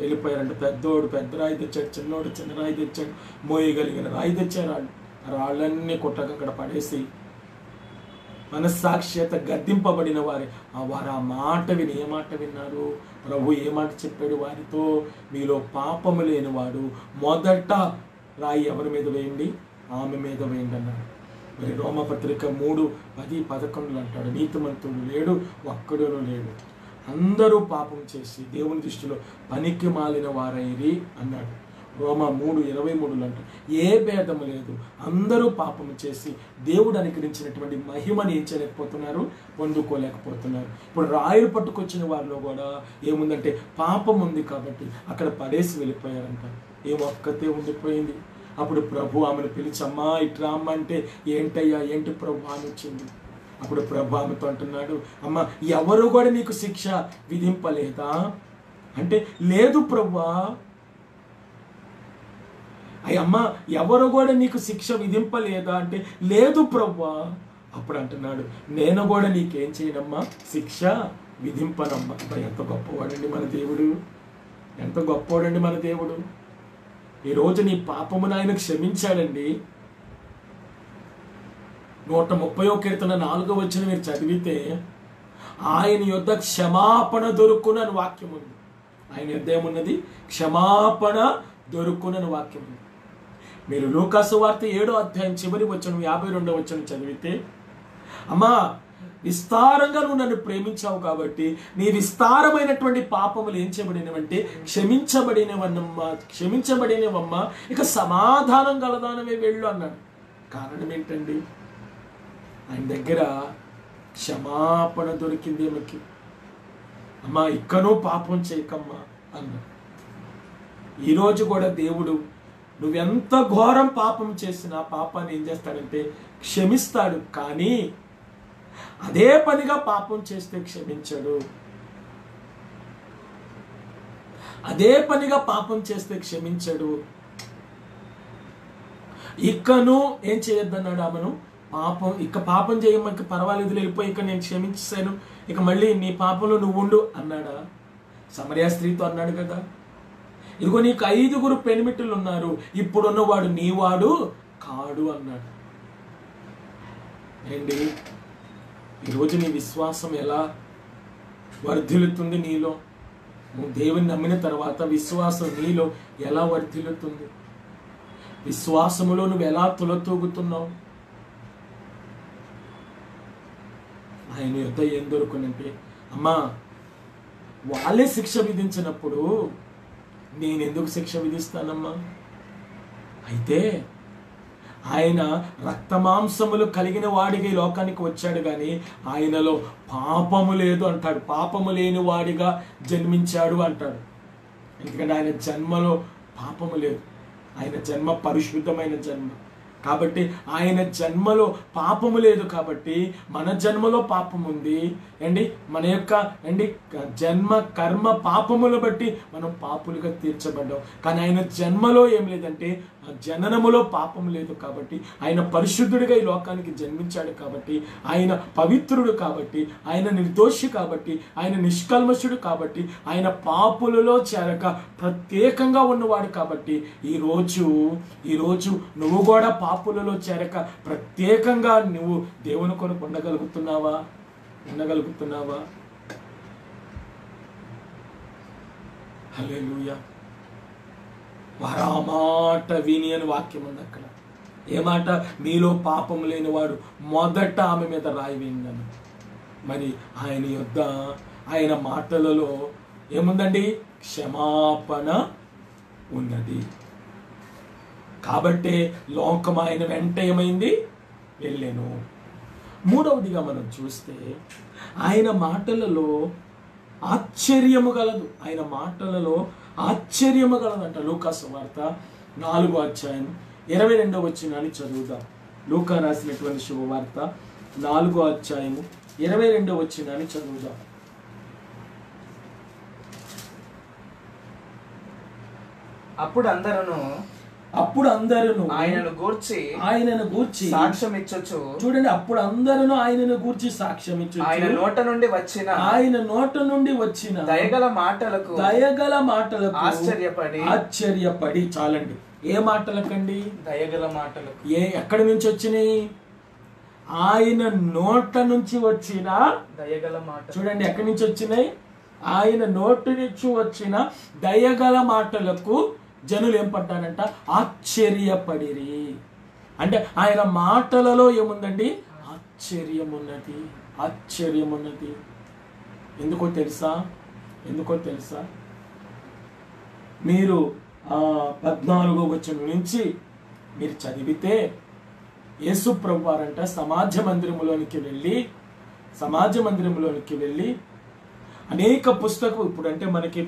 [SPEAKER 1] వెళ్ళిపోయారంట. పెద్దోడు పెద్ద రాయి తెచ్చాడు, చిన్నోడు చిన్న రాయి తెచ్చాడు, మోయగలిగిన రాయి తెచ్చారు. ఆ రాళ్ళన్నీ కుట్టక అక్కడ పడేసి మనస్సాక్షి చేత గద్దింపబడిన వారు ఆ మాట విని ఏ మాట విన్నారు? ప్రభు ఏ మాట చెప్పాడు వారితో? మీలో పాపము లేనివాడు మొదట రాయి ఎవరి మీద వేయండి? ఆమె మీద వేయండి అన్నాడు. మరి రోమపత్రిక 3:10-11 అంటాడు, నీతిమంతుడు లేడు, ఒక్కడును లేడు, అందరూ పాపం చేసి దేవుని దృష్టిలో పనికి మాలిన వారైరి అన్నాడు. రోమా 3:23 అంటాడు, ఏ భేదము లేదు, అందరూ పాపము చేసి దేవుడు అనుగ్రహించినటువంటి మహిమని ఏం చేయలేకపోతున్నారు? పొందుకోలేకపోతున్నారు. ఇప్పుడు రాయులు పట్టుకొచ్చిన వారిలో కూడా ఏముందంటే పాపం ఉంది కాబట్టి అక్కడ పడేసి వెళ్ళిపోయారంట. ఒక్కతే ఉండిపోయింది. అప్పుడు ప్రభు ఆమెను పిలిచి, అమ్మా ఇట్రా అమ్మ అంటే, ఏంటయ్యా ఏంటి ప్రభు అని వచ్చింది. అప్పుడు ప్రభు ఆమెతో అంటున్నాడు, అమ్మ ఎవరు కూడా నీకు శిక్ష విధింపలేదా అంటే, లేదు ప్రభువా. అమ్మ ఎవరు కూడా నీకు శిక్ష విధింపలేదా అంటే, లేదు ప్రభువా. అప్పుడు అంటున్నాడు, నేను కూడా నీకేం చేయనమ్మా, శిక్ష విధింపనమ్మా. ఎంత గొప్పవాడండి మన దేవుడు, ఎంత గొప్పవాడండి మన దేవుడు. ఈరోజు నీ పాపమును ఆయన క్షమించాడండి. 130వ కీర్తన 4వ వచనం మీరు చదివితే, ఆయన యొద్ద క్షమాపణ దొరుకును అని వాక్యం ఉంది. ఆయన యొద్ద ఏమున్నది? క్షమాపణ దొరుకునని వాక్యం ఉంది. మీరు లూకాసు వార్త 7వ అధ్యాయం చివరి వచనం 52వ వచనం చదివితే, అమ్మా విస్తారంగా నువ్వు నన్ను ప్రేమించావు కాబట్టి నీ విస్తారమైనటువంటి పాపములు ఏం చేయబడినవంటే క్షమించబడినవమ్మా, ఇక సమాధానం గలదానమే వెళ్ళు అన్నాడు. కారణం ఏంటండి? ఆయన దగ్గర క్షమాపణ దొరికింది ఆమెకి. అమ్మా ఇక్కనూ పాపం చేయకమ్మా అన్నాడు. ఈరోజు కూడా దేవుడు నువ్వెంత ఘోరం పాపం చేసినా పాపాన్ని ఏం చేస్తాడంటే క్షమిస్తాడు. కానీ అదే పనిగా పాపం చేస్తే క్షమించడు. అదే పనిగా పాపం చేస్తే క్షమించడు. ఇకను ఏం చేయొద్దన్నాడు ఆమెను. పాపం చేయమని పర్వాలేదు, వెళ్ళిపోయి ఇక నేను క్షమించాను, ఇక మళ్ళీ నీ పాపంలో నువ్వు ఉండు అన్నాడా? సమరయ స్త్రీతో అన్నాడు కదా, ఇదిగో నీకు 5 పెనిమిట్టులు ఉన్నారు, ఇప్పుడున్నవాడు నీవాడు కాడు అన్నాడు. ఏంటి ఈరోజు నీ విశ్వాసం ఎలా వర్ధిల్లుతుంది? నీలో నువ్వు దేవుని నమ్మిన తర్వాత విశ్వాసం నీలో ఎలా వర్ధిల్లుతుంది? విశ్వాసములో నువ్వు ఎలా తులతూగుతున్నావు? ఆయన యొద్ద ఏం దొరుకునంటే, అమ్మా వాళ్ళే శిక్ష విధించినప్పుడు నేను ఎందుకు శిక్ష విధిస్తానమ్మా? అయితే ఆయన రక్తమాంసములు కలిగిన వాడిగా ఈ లోకానికి వచ్చాడు, కానీ ఆయనలో పాపము లేదు అంటాడు. పాపము లేని వాడిగా జన్మించాడు అంటాడు. ఎందుకంటే ఆయన జన్మలో పాపము లేదు. ఆయన జన్మ పరిశుద్ధమైన జన్మ కాబట్టి, ఆయన జన్మలో పాపము లేదు కాబట్టి మన జన్మలో పాపం ఉంది అండి. మన యొక్క జన్మ కర్మ పాపములు బట్టి మనం పాపులుగా తీర్చబడ్డాం. కానీ ఆయన జన్మలో ఏం లేదంటే జననములో పాపం లేదు కాబట్టి, ఆయన పరిశుద్ధుడిగా ఈ లోకానికి జన్మించాడు కాబట్టి, ఆయన పవిత్రుడు కాబట్టి, ఆయన నిర్దోషి కాబట్టి, ఆయన నిష్కల్మషుడు కాబట్టి, ఆయన పాపులలో చేరక ప్రత్యేకంగా ఉన్నవాడు కాబట్టి, ఈరోజు నువ్వు కూడా పాపులలో చేరక ప్రత్యేకంగా నువ్వు దేవుని కొరకు ఉండగలుగుతున్నావా? హల్లెలూయా. వారు ఆ మాట విని అని వాక్యం ఉంది అక్కడ. ఏ మాట? మీలో పాపం లేనివాడు మొదట ఆమె మీద రాయి వేయండి. మరి ఆయన యొద్ద ఆయన మాటలలో ఏముందండి? క్షమాపణ ఉన్నది. కాబట్టే లోకం ఆయన వెంట ఏమైంది? వెళ్ళాను. మూడవదిగా మనం చూస్తే ఆయన మాటలలో ఆశ్చర్యము గలదు. ఆయన మాటలలో ఆశ్చర్యము గలదంట. లూకాసు వార్త 4వ అధ్యాయం 22వ వచనాన్ని చదువుదాం. లూకా రాసినటువంటి శుభవార్త 4వ అధ్యాయము 22వ వచనాన్ని చదువుదాం.
[SPEAKER 2] అప్పుడు అందరూ ఆయనను గూర్చి సాక్ష్యం ఇచ్చొచ్చు.
[SPEAKER 1] చూడండి, అప్పుడు అందరూ ఆయనను గూర్చి సాక్ష్యం ఇచ్చొచ్చు.
[SPEAKER 2] ఆయన నోట నుండి వచ్చిన దయగల మాటలకు
[SPEAKER 1] ఆశ్చర్యపడి. చాలండి. ఏ మాటలకండి?
[SPEAKER 2] దయగల మాటలకు.
[SPEAKER 1] ఎక్కడి నుంచి వచ్చినాయి? ఆయన నోట నుంచి వచ్చిన
[SPEAKER 2] దయగల మాట.
[SPEAKER 1] చూడండి, ఎక్కడి నుంచి వచ్చినాయి? ఆయన నోటి నుంచి వచ్చిన దయగల మాటలకు జనులు ఏం పడ్డారంట? ఆశ్చర్యపడిరి. అంటే ఆయన మాటలలో ఏముందండి? ఆశ్చర్యం ఉన్నది. ఎందుకో తెలుసా? మీరు 14వ వచనం నుంచి మీరు చదివితే యేసు ప్రభు వారంట సమాజ మందిరములోనికి వెళ్ళి అనేక పుస్తకం, ఇప్పుడంటే మనకి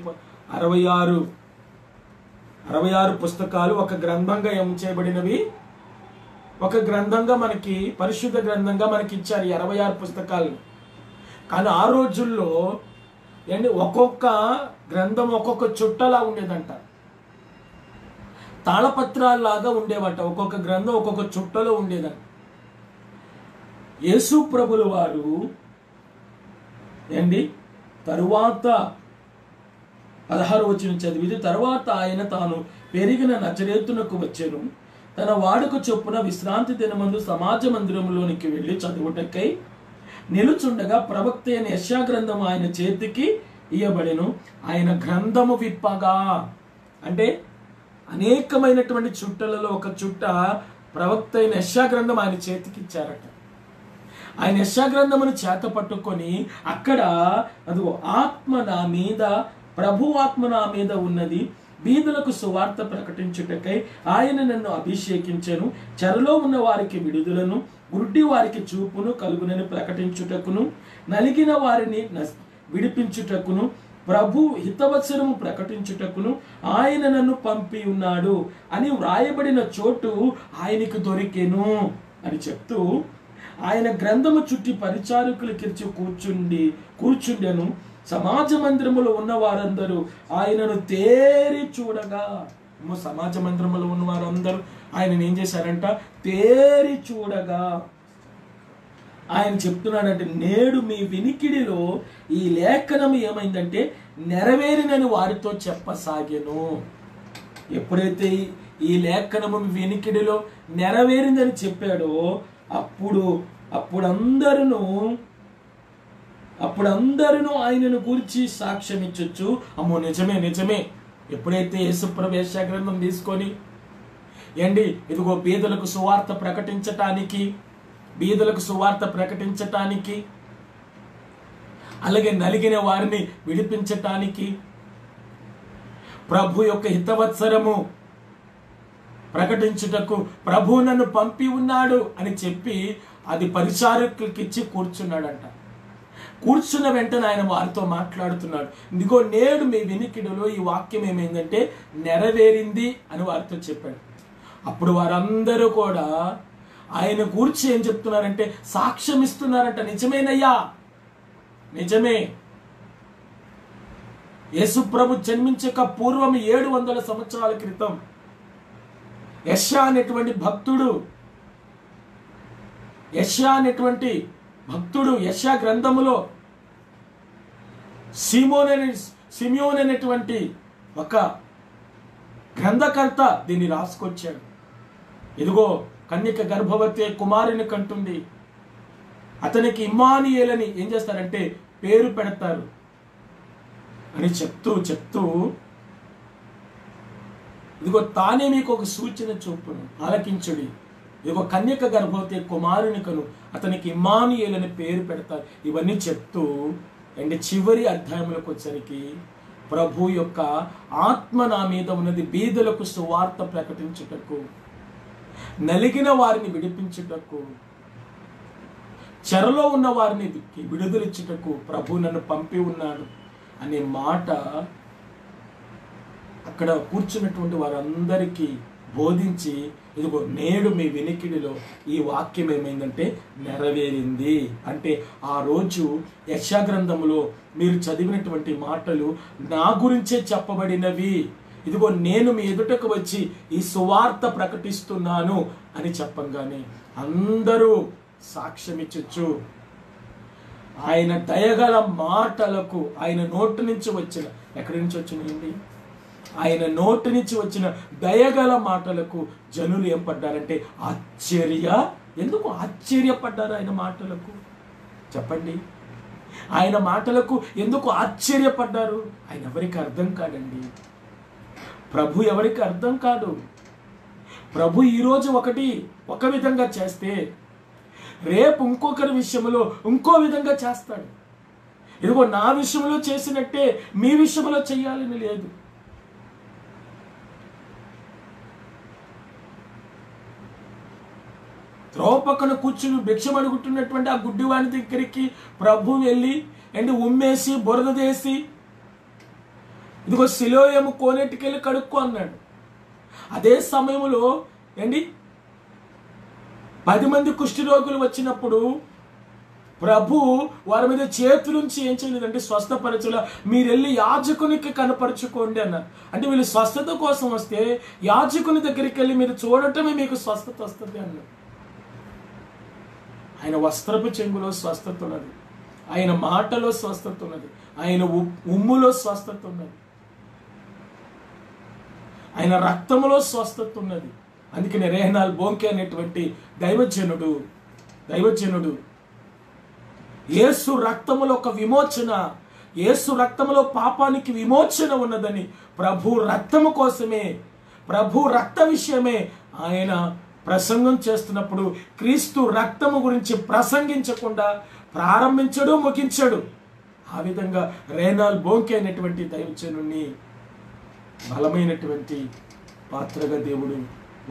[SPEAKER 1] 66 పుస్తకాలు ఒక గ్రంథంగా ఏం చేయబడినవి? ఒక గ్రంథంగా మనకి, పరిశుద్ధ గ్రంథంగా మనకి ఇచ్చారు 66 పుస్తకాలు. కానీ ఆ రోజుల్లో ఒక్కొక్క గ్రంథం ఒక్కొక్క చుట్టలా ఉండేదంట. తాళపత్రాల్లాగా ఉండేవట. ఒక్కొక్క గ్రంథం ఒక్కొక్క చుట్టలో ఉండేదంట. యేసు ప్రభుల వారు తరువాత 16వ వచనం చదివితే, తరువాత ఆయన తాను పెరిగిన నజరేతునకు వచ్చెను. తన వాడుక చొప్పున విశ్రాంతి దినమందు సమాజ మందిరంలోనికి వెళ్ళి చదువుటకై నిలుచుండగా ప్రవక్త అయిన యెషయా గ్రంథం ఆయన చేతికి ఇయ్యబడెను. ఆయన గ్రంథము విప్పగా, అంటే అనేకమైనటువంటి చుట్టలలో ఒక చుట్ట ప్రవక్త అయిన యెషయా గ్రంథం ఆయన చేతికి ఇచ్చారట. ఆయన యెషయా గ్రంథమును చేత పట్టుకొని అక్కడ అదిగో ఆత్మ నా మీద, ప్రభు ఆత్మ నా మీద ఉన్నది, బీదలకు సువార్త ప్రకటించుటకై ఆయన నన్ను అభిషేకించెను, చెరలో ఉన్న వారికి విడుదలను, గుడ్డి వారికి చూపును కలుగునని ప్రకటించుటకును, నలిగిన వారిని విడిపించుటకును, ప్రభు హితవచనము ప్రకటించుటకును ఆయన నన్ను పంపి ఉన్నాడు అని వ్రాయబడిన చోటు ఆయనకు దొరికెను అని చెప్తూ, ఆయన గ్రంథము చుట్టి పరిచారకులు కిర్చి కూర్చుండెను. సమాజ మందిరములో ఉన్న వారందరూ ఆయనను తేరి చూడగా, సమాజ మందిరములో ఉన్న వారందరూ ఆయనను ఏం చేశారంట? తేరి చూడగా. ఆయన చెప్తున్నాడంటే, నేడు మీ వినికిడిలో ఈ లేఖనం ఏమైందంటే నెరవేరినని వారితో చెప్పసాగెను. ఎప్పుడైతే ఈ లేఖనము వినికిడిలో నెరవేరిందని చెప్పాడో అప్పుడు అందరూ ఆయనను గురించి సాక్ష్యం ఇచ్చొచ్చు. అమ్మో నిజమే నిజమే. ఎప్పుడైతే యేసుప్రభు యెషయా గ్రంథం తీసుకొని ఇదిగో బీదలకు సువార్త ప్రకటించటానికి అలాగే నలిగిన వారిని విడిపించటానికి, ప్రభు యొక్క హితవత్సరము ప్రకటించుటకు ప్రభు నన్ను పంపి ఉన్నాడు అని చెప్పి అది పరిచారకులకి ఇచ్చి కూర్చున్నాడంట. కూర్చున్న వెంటనే ఆయన వారితో మాట్లాడుతున్నాడు. ఇదిగో నేడు మీ వినికిడిలో ఈ వాక్యం ఏమైందంటే నెరవేరింది అని వారితో చెప్పాడు. అప్పుడు వారందరూ కూడా ఆయన కూర్చి ఏం చెప్తున్నారంటే సాక్ష్యం ఇస్తున్నారంట. నిజమేనయ్యా, నిజమే. యేసు ప్రభు జన్మించక పూర్వం 700 సంవత్సరాల క్రితం యెషయా అనేటువంటి భక్తుడు యెషయా గ్రంథములో సిమియోన్ అనేటువంటి ఒక గ్రంథకర్త దీన్ని రాసుకొచ్చాడు. ఇదిగో కన్యక గర్భవతి కుమారుని కంటుంది, అతనికి ఇమ్మానుయేలని ఏం చేస్తారంటే పేరు పెడతారు అని చెప్తూ ఇదిగో తానే మీకు ఒక సూచన చూపును, ఆలకించుడి. ఇదిగో కన్యక గర్భవతి కుమారుని కను, అతనికి ఇమ్మానుయేలని పేరు పెడతారు. ఇవన్నీ చెప్తూ చివరి అధ్యాయంలోకి వచ్చరికి ప్రభు యొక్క ఆత్మ నా మీద ఉన్నది, బీదలకు సువార్త ప్రకటించుటకు, నలిగిన వారిని విడిపించుటకు, చెరలో ఉన్న వారిని విడుదలిచ్చుటకు ప్రభు నన్ను పంపి ఉన్నాడు అనే మాట అక్కడ కూర్చున్నటువంటి వారందరికీ బోధించి, ఇదిగో నేడు మీ వినికిడిలో ఈ వాక్యం ఏమైందంటే నెరవేరింది. అంటే ఆ రోజు యెషయా గ్రంథములో మీరు చదివినటువంటి మాటలు నా గురించే చెప్పబడినవి. ఇదిగో నేను మీ ఎదుటకు వచ్చి ఈ సువార్త ప్రకటిస్తున్నాను అని చెప్పంగానే అందరూ సాక్ష్యం ఇచ్చొచ్చు. ఆయన దయగల మాటలకు, ఆయన నోటి నుంచి వచ్చిన, ఎక్కడి నుంచి వచ్చినాయండి? ఆయన నోటి నుంచి వచ్చిన దయగల మాటలకు జనులు ఏం పడ్డారంటే ఎందుకు ఆశ్చర్యపడ్డారు ఆయన మాటలకు? చెప్పండి, ఆయన మాటలకు ఎందుకు ఆశ్చర్యపడ్డారు? ఆయన ఎవరికి అర్థం కాదండి. ప్రభు ఎవరికి అర్థం కాదు. ప్రభు ఈరోజు ఒక విధంగా చేస్తే రేపు ఇంకొకరి విషయంలో ఇంకో విధంగా చేస్తాడు. ఇదిగో నా విషయంలో చేసినట్టే మీ విషయంలో చెయ్యాలని లేదు. త్రోపక్కన కూర్చుని భిక్షం అడుగుతున్నటువంటి ఆ గుడ్డివాని దగ్గరికి ప్రభు వెళ్ళి ఉమ్మేసి బురద చేసి ఇదిగో సిలోయము కోనేటికెళ్ళి కడుక్కో అన్నాడు. అదే సమయంలో 10 మంది కుష్ఠరోగులు వచ్చినప్పుడు ప్రభు వారి మీద చేతులుంచి ఏం చేయలేదంటే స్వస్థపరచులా, మీరు వెళ్ళి యాజకునికి కనపరుచుకోండి అన్నారు. అంటే వీళ్ళు స్వస్థత కోసం వస్తే యాజకుని దగ్గరికి వెళ్ళి మీరు చూడటమే మీకు స్వస్థత వస్తుంది అన్నారు. ఆయన వస్త్రపు చెంగులో స్వస్థత ఉన్నది, ఆయన మాటలో స్వస్థత ఉన్నది, ఆయన ఉమ్ములో స్వస్థత ఉన్నది, ఆయన రక్తములో స్వస్థత ఉన్నది. అందుకని రేహనాల్ బోంకే అనేటువంటి దైవజనుడు యేసు రక్తములో ఒక విమోచన, యేసు రక్తములో పాపానికి విమోచన ఉన్నదని, ప్రభు రక్తము కోసమే ప్రభు రక్త విషయమే ఆయన ప్రసంగం చేస్తున్నప్పుడు క్రీస్తు రక్తము గురించి ప్రసంగించకుండా ప్రారంభించడు, ముగించడు. ఆ విధంగా రేనాల్ బోంకే అనేటువంటి దైవజనుని బలమైనటువంటి పాత్రగా దేవుడు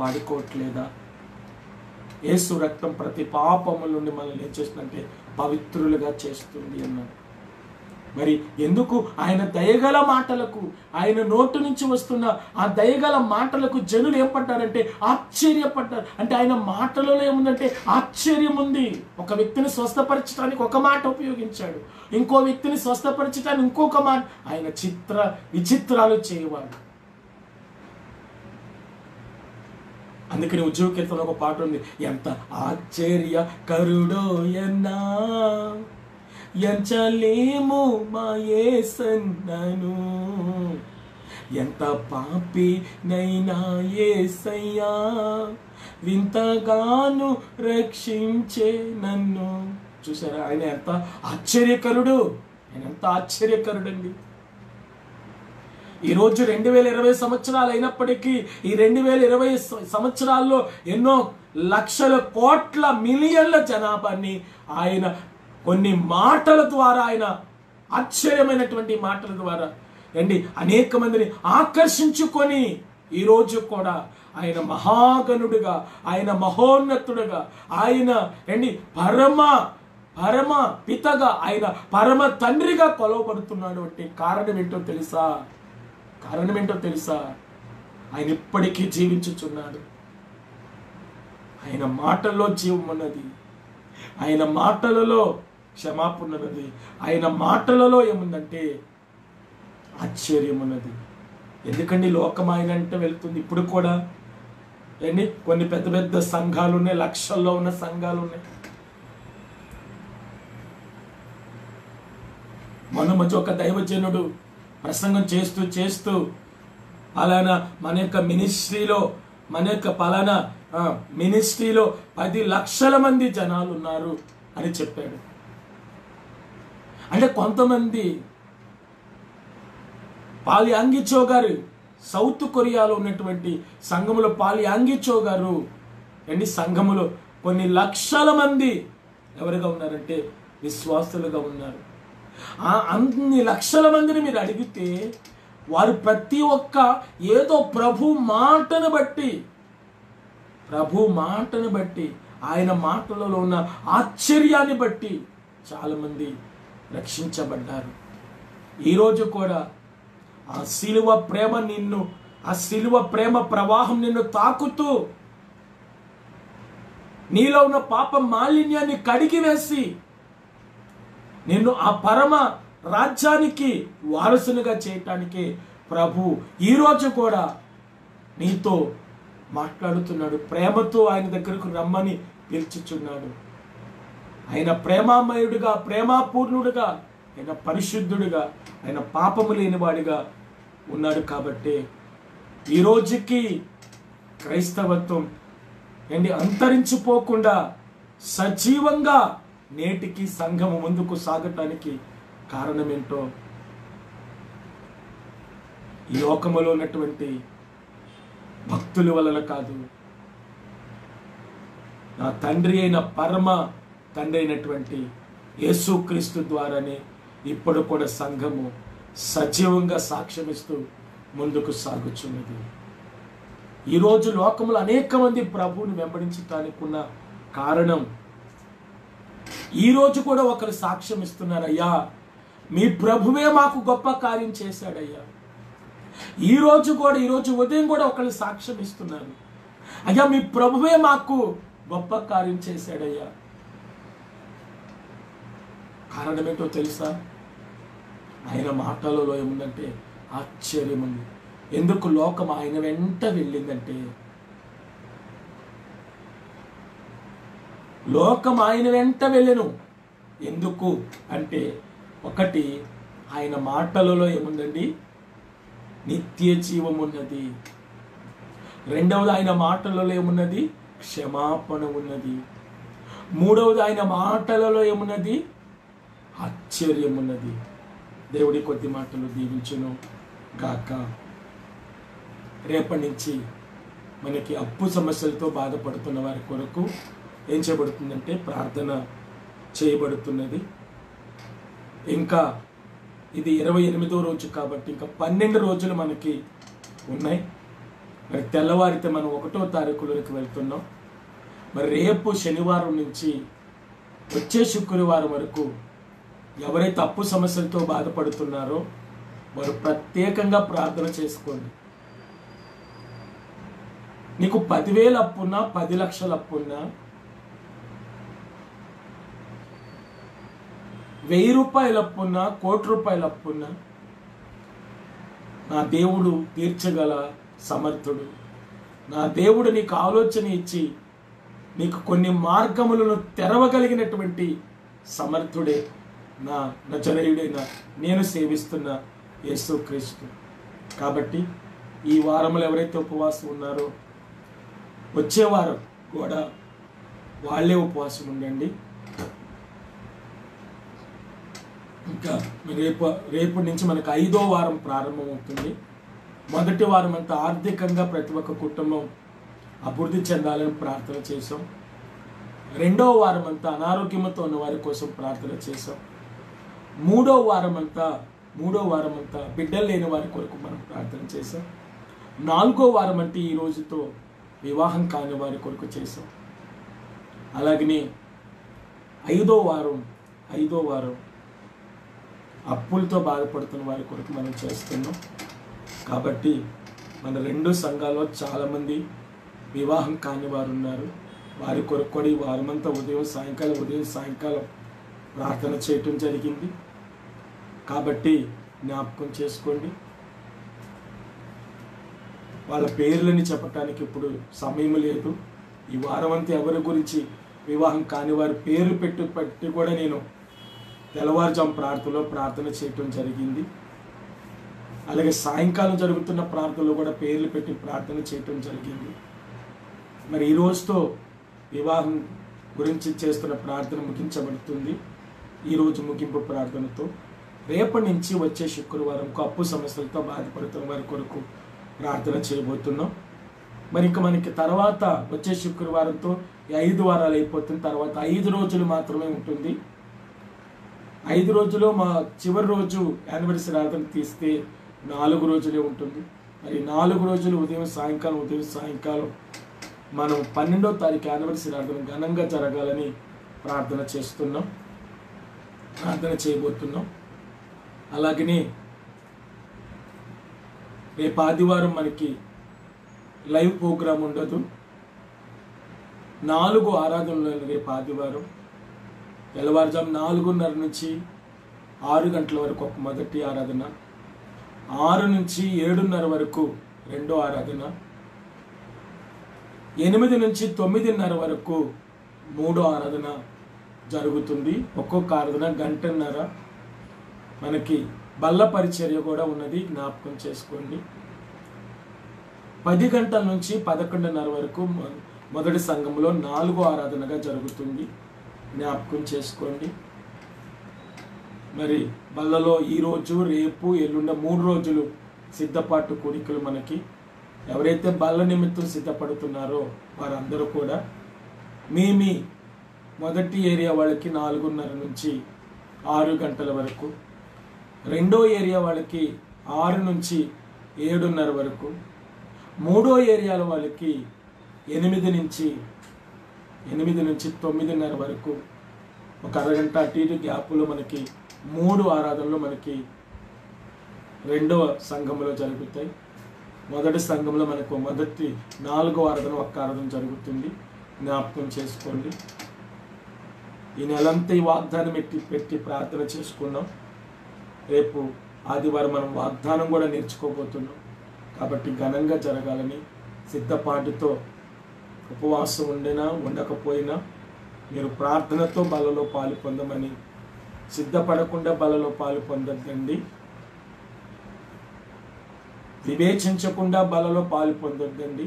[SPEAKER 1] వాడుకోవట్లేదా? యేసు రక్తం ప్రతి పాపముల నుండి మనల్ని ఏం చేస్తుందంటే పవిత్రులుగా చేస్తుంది అన్నాడు. మరి ఎందుకు ఆయన దయగల మాటలకు, ఆయన నోటు నుంచి వస్తున్న ఆ దయగల మాటలకు జనులు ఏం పడ్డారంటే ఆశ్చర్యపడ్డారు. అంటే ఆయన మాటలలో ఏముందంటే ఆశ్చర్యం ఉంది. ఒక వ్యక్తిని స్వస్థపరచడానికి ఒక మాట ఉపయోగించాడు, ఇంకో వ్యక్తిని స్వస్థపరచడానికి ఇంకొక మాట. ఆయన విచిత్రాలు చేయవాడు. అందుకని ఉద్యోగ కీర్తనలో ఒక పాట ఉంది, ఎంత ఆశ్చర్యకరుడోయన్నా ఎంచలేము మా యేసన్నను, ఎంత పాపి నైనా యేసయ్యా వింతగాను రక్షించే నన్ను. చూసారా, ఆయన ఎంత ఆశ్చర్యకరుడు, ఆయన ఎంత ఆశ్చర్యకరుడండి. ఈరోజు 2020 సంవత్సరాలు అయినప్పటికీ ఈ 2020 సంవత్సరాల్లో ఎన్నో లక్షల కోట్ల మిలియన్ల జనాభాని ఆయన కొన్ని మాటల ద్వారా, ఆయన ఆశ్చర్యమైనటువంటి మాటల ద్వారా అనేక మందిని ఆకర్షించుకొని ఈరోజు కూడా ఆయన మహాగణుడుగా, ఆయన మహోన్నతుడుగా, ఆయన పరమ పితగా, ఆయన పరమ తండ్రిగా కొలవబడుతున్నాడు. అంటే కారణం ఏంటో తెలుసా? ఆయన ఇప్పటికీ జీవించుచున్నాడు. ఆయన మాటల్లో జీవం ఉన్నది, ఆయన మాటలలో క్షమాపణ ఉన్నది, ఆయన మాటలలో ఏముందంటే ఆశ్చర్యం ఉన్నది. ఎందుకండి లోకం ఆయన అంటే వెళ్తుంది. ఇప్పుడు కూడా కొన్ని పెద్ద పెద్ద సంఘాలు ఉన్నాయి, లక్షల్లో ఉన్న సంఘాలు ఉన్నాయి. మన మధ్య ఒక దైవజనుడు ప్రసంగం చేస్తూ పలానా మన యొక్క మినిస్ట్రీలో 10 లక్షల మంది జనాలు ఉన్నారు అని చెప్పాడు. అంటే కొంతమంది పాల్ యాంగిచో గారు, సౌత్ కొరియాలో ఉన్నటువంటి సంఘములో పాల్ యాంగిచో గారు సంఘములో కొన్ని లక్షల మంది ఎవరుగా ఉన్నారంటే విశ్వాసులుగా ఉన్నారు. అన్ని లక్షల మందిని మీరు అడిగితే వారు ప్రతి ఒక్క ఏదో ప్రభు మాటను బట్టి ఆయన మాటలలో ఉన్న ఆశ్చర్యాన్ని బట్టి చాలా మంది రక్షించబడ్డారు. ఈరోజు కూడా ఆ సిలువ ప్రేమ ప్రవాహం నిన్ను తాకుతూ నీలో ఉన్న పాప మాలిన్యాన్ని కడిగివేసి నిన్ను ఆ పరమ రాజ్యానికి వారసునిగా చేయటానికి ప్రభు ఈరోజు కూడా నీతో మాట్లాడుతున్నాడు. ప్రేమతో ఆయన దగ్గరకు రమ్మని పిలుచుచున్నాడు. ఆయన ప్రేమామయుడుగా, ప్రేమాపూర్ణుడుగా, ఆయన పరిశుద్ధుడుగా, ఆయన పాపము లేనివాడిగా ఉన్నాడు. కాబట్టి ఈ రోజుకి క్రైస్తవత్వం అంతరించిపోకుండా సజీవంగా నేటికి సంఘము ముందుకు సాగటానికి కారణమేంటో ఈ లోకములో ఉన్నటువంటి భక్తుల వలన కాదు, నా తండ్రి అయిన పరమ తండ్రి అయినటువంటి యేసుక్రీస్తు ద్వారానే ఇప్పుడు కూడా సంఘము సజీవంగా సాక్ష్యమిస్తూ ముందుకు సాగుచున్నది. ఈరోజు లోకములో అనేక మంది ప్రభువుని వెంబడించడానికి ఉన్న కారణం, ఈరోజు కూడా ఒకరు సాక్ష్యం ఇస్తున్నారు, అయ్యా మీ ప్రభువే మాకు గొప్ప కార్యం చేశాడయ్యా. ఈరోజు ఉదయం కూడా ఒకళ్ళు సాక్ష్యం ఇస్తున్నారు, అయ్యా మీ ప్రభువే మాకు గొప్ప కార్యం చేశాడయ్యా. కారణం ఏంటో తెలుసా? ఆయన మాటలలో ఏముందంటే ఆశ్చర్యం ఉంది. ఎందుకు లోకం ఆయన వెంట వెళ్ళిందంటే, లోకం ఆయన వెంట వెళ్ళెను. ఎందుకు అంటే, ఒకటి ఆయన మాటలలో ఏముందండి? నిత్య జీవం ఉన్నది. రెండవది ఆయన మాటలలో ఏమున్నది? క్షమాపణ ఉన్నది. మూడవది ఆయన మాటలలో ఏమున్నది? ఆశ్చర్యం ఉన్నది. దేవుడి కొద్ది మాటలు దీవించును గాక. రేపటి నుంచి మనకి అప్పు సమస్యలతో బాధపడుతున్న వారి కొరకు ఏం చేయబడుతుందంటే ప్రార్థన చేయబడుతున్నది. ఇంకా ఇది 28వ రోజు కాబట్టి ఇంకా 12 రోజులు మనకి ఉన్నాయి. మరి తెల్లవారితే మనం 1వ తారీఖులోకి వెళ్తున్నాం. మరి రేపు శనివారం నుంచి వచ్చే శుక్రవారం వరకు ఎవరైతే అప్పు సమస్యలతో బాధపడుతున్నారో వారు ప్రత్యేకంగా ప్రార్థన చేసుకోండి. నీకు 10,000 అప్పున్నా 10 లక్షల అప్పున్నా 1,000 రూపాయల అప్పున్నా 1,00,00,000 రూపాయల అప్పున్నా నా దేవుడు తీర్చగల సమర్థుడు. నా దేవుడు నీకు ఆలోచన ఇచ్చి నీకు కొన్ని మార్గములను తెరవగలిగినటువంటి సమర్థుడే నా నజరేయుడైన నేను సేవిస్తున్న యేసుక్రీస్తు. కాబట్టి ఈ వారంలో ఎవరైతే ఉపవాసం ఉన్నారో వచ్చే వారం కూడా వాళ్ళే ఉపవాసం ఉండండి. ఇంకా రేపటి నుంచి మనకు 5వ వారం ప్రారంభమవుతుంది. మొదటి వారం అంతా ఆర్థికంగా ప్రతి ఒక్క కుటుంబం అభివృద్ధి చెందాలని ప్రార్థన చేసాం. 2వ వారం అంతా అనారోగ్యంతో ఉన్న వారి కోసం ప్రార్థన చేసాం. 3వ వారం అంతా బిడ్డలు లేని వారి కొరకు మనం ప్రార్థన చేసాం. 4వ వారం అంటే ఈ రోజుతో వివాహం కాని వారి కొరకు చేసాం. అలాగనే 5వ వారం అప్పులతో బాధపడుతున్న వారి కొరకు మనం చేస్తున్నాం. కాబట్టి మన 2 సంఘాల్లో చాలామంది వివాహం కాని వారు ఉన్నారు. వారి కొరకు కూడా ఈ వారమంతా ఉదయం సాయంకాలం ప్రార్థన చేయటం జరిగింది. కాబట్టి జ్ఞాపకం చేసుకోండి. వాళ్ళ పేర్లని చెప్పటానికి ఇప్పుడు సమయం లేదు. ఈ వారం అంతా ఎవరి గురించి వివాహం కాని వారి పేర్లు పెట్టి కూడా నేను తెల్లవారుజాము ప్రార్థన చేయటం జరిగింది. అలాగే సాయంకాలం జరుగుతున్న ప్రార్థనలో కూడా పేర్లు పెట్టి ప్రార్థన చేయటం జరిగింది. మరి ఈ రోజుతో వివాహం గురించి చేస్తున్న ప్రార్థన ముగించబడుతుంది. ఈరోజు ముగింపు ప్రార్థనతో రేపటి నుంచి వచ్చే శుక్రవారంకు అప్పు సమస్యలతో బాధపడుతున్న వారి కొరకు ప్రార్థన చేయబోతున్నాం. మరి ఇంకా మనకి తర్వాత వచ్చే శుక్రవారంతో 5 వారాలు అయిపోతుంది. తర్వాత 5 రోజులు మాత్రమే ఉంటుంది. 5 రోజులు మా చివరి రోజు యానివర్సరీ ఆరాధన తీస్తే 4 రోజులే ఉంటుంది. మరి 4 రోజులు ఉదయం సాయంకాలం మనం 12వ తారీఖు యానివర్సరీ ఆరాధన ఘనంగా జరగాలని ప్రార్థన చేయబోతున్నాం. అలాగనే రేపు ఆదివారం మనకి లైవ్ ప్రోగ్రాం ఉండదు. 4 ఆరాధనలు రేపు ఆదివారం తెల్లవారుజాము 4:30 నుంచి 6 గంటల వరకు ఒక మొదటి ఆరాధన, 6 నుంచి 7:30 వరకు రెండో ఆరాధన, 8 నుంచి 9:30 వరకు మూడో ఆరాధన జరుగుతుంది. ఒక్కొక్క ఆరాధన 1.5 గంట. మనకి బల్ల పరిచర్య కూడా ఉన్నది, జ్ఞాపకం చేసుకోండి. 10 గంటల నుంచి 11:30 వరకు మొదటి సంఘంలో 4వ ఆరాధనగా జరుగుతుంది, జ్ఞాపకం చేసుకోండి. మరి బల్లలో ఈరోజు రేపు ఎల్లుండ 3 రోజులు సిద్ధపాటు కూడికలు మనకి. ఎవరైతే బల్ల నిమిత్తం సిద్ధపడుతున్నారో వారందరూ కూడా మీ మొదటి ఏరియా వాళ్ళకి 4:30 నుంచి 6 గంటల వరకు, రెండో ఏరియా వాళ్ళకి 6 నుంచి 7:30 వరకు, మూడో ఏరియాల వాళ్ళకి 8 నుంచి 9:30 వరకు ఒక అరగంట అటు ఇటు గ్యాప్లో మనకి 3 ఆరాధనలు మనకి రెండవ సంఘంలో జరుగుతాయి. మొదటి సంఘంలో మనకు మొదటి 4వ ఆరాధన ఒక్క ఆరాధన జరుగుతుంది, జ్ఞాపకం చేసుకోండి. ఈ నెలంతా ఈ వాగ్దానం పెట్టి ప్రార్థన చేసుకున్నాం. రేపు ఆదివారం మనం వాగ్దానం కూడా నేర్చుకోబోతున్నాం. కాబట్టి ఘనంగా జరగాలని సిద్ధపాటుతో ఉపవాసం ఉండినా ఉండకపోయినా మీరు ప్రార్థనతో బలలో పాలు పొందమని, సిద్ధపడకుండా బలలో పాలు పొందొద్దండి, వివేచించకుండా బలలో పాలు పొందొద్దండి.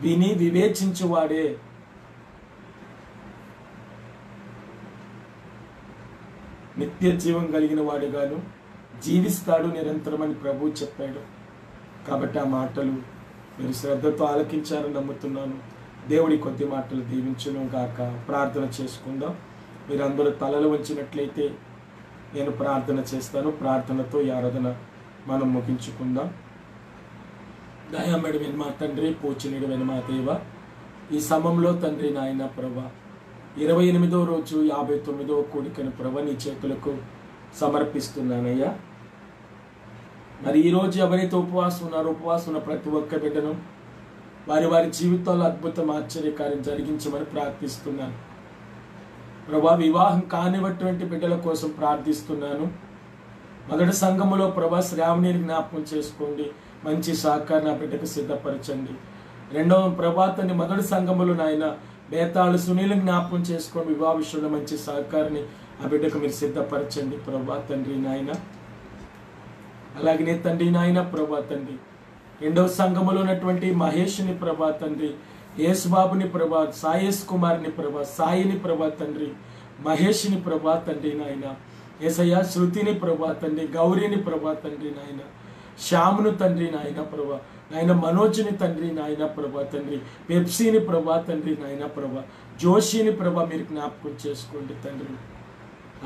[SPEAKER 1] విని వివేచించువాడే నిత్య జీవం కలిగిన వాడుగాను జీవిస్తాడు నిరంతరమని ప్రభువు చెప్పాడు. కాబట్టి ఆ మాటలు మీరు శ్రద్ధతో ఆలకించారని నమ్ముతున్నాను. దేవుడి కొద్ది మాటలు దీవించును గాక. ప్రార్థన చేసుకుందాం. మీరందరూ తలలు వంచినట్లయితే నేను ప్రార్థన చేస్తాను. ప్రార్థనతో ఈ ఆరాధన మనం ముగించుకుందాం. దయామేడమైన మా తండ్రి, పూజనీయుడైన మా దేవ, ఈ సమయంలో తండ్రి నాయన ప్రభా 28వ రోజు 59వ కూడికను ప్రభా నీ చేతులకు సమర్పిస్తున్నానయ్యా. మరి ఈరోజు ఎవరైతే ఉపవాసం ఉన్నారో ఉపవాసం ఉన్న ప్రతి ఒక్క బిడ్డను వారి వారి జీవితాల్లో అద్భుతం ఆశ్చర్యకార్యం జరిగించమని ప్రార్థిస్తున్నాను ప్రభా. వివాహం కానివటువంటి బిడ్డల కోసం ప్రార్థిస్తున్నాను. మొదటి సంఘములో ప్రభా శ్రావణిని జ్ఞాపకం చేసుకోండి, మంచి సహకారం నా బిడ్డకు సిద్ధపరచండి. రెండవ ప్రభాతాన్ని మొదటి సంఘములో నాయన బేతాళు సునీలు జ్ఞాపకం చేసుకోండి, వివాహ విషయంలో మంచి సహకారాన్ని ఆ బిడ్డకు మీరు సిద్ధపరచండి ప్రభా తండ్రి నాయన. అలాగనే తండ్రి నాయన ప్రభా తండ్రి రెండవ సంఘములో ఉన్నటువంటి మహేష్ని ప్రభా తండ్రి, యేసుబాబుని ప్రభా, సాయేష్ కుమార్ని ప్రభా, సాయిని ప్రభా తండ్రి, మహేష్ని ప్రభా తండ్రి నాయన, యేసయ్య శృతిని ప్రభా తండ్రి, గౌరీని ప్రభా తండ్రి నాయన, శ్యామును తండ్రి నాయన ప్రభా, నాయన మనోజ్ని తండ్రి నాయన ప్రభా తండ్రి, పెప్సీని ప్రభా తండ్రి నాయన ప్రభా, జోషిని ప్రభా మీరు జ్ఞాపకం చేసుకోండి తండ్రి.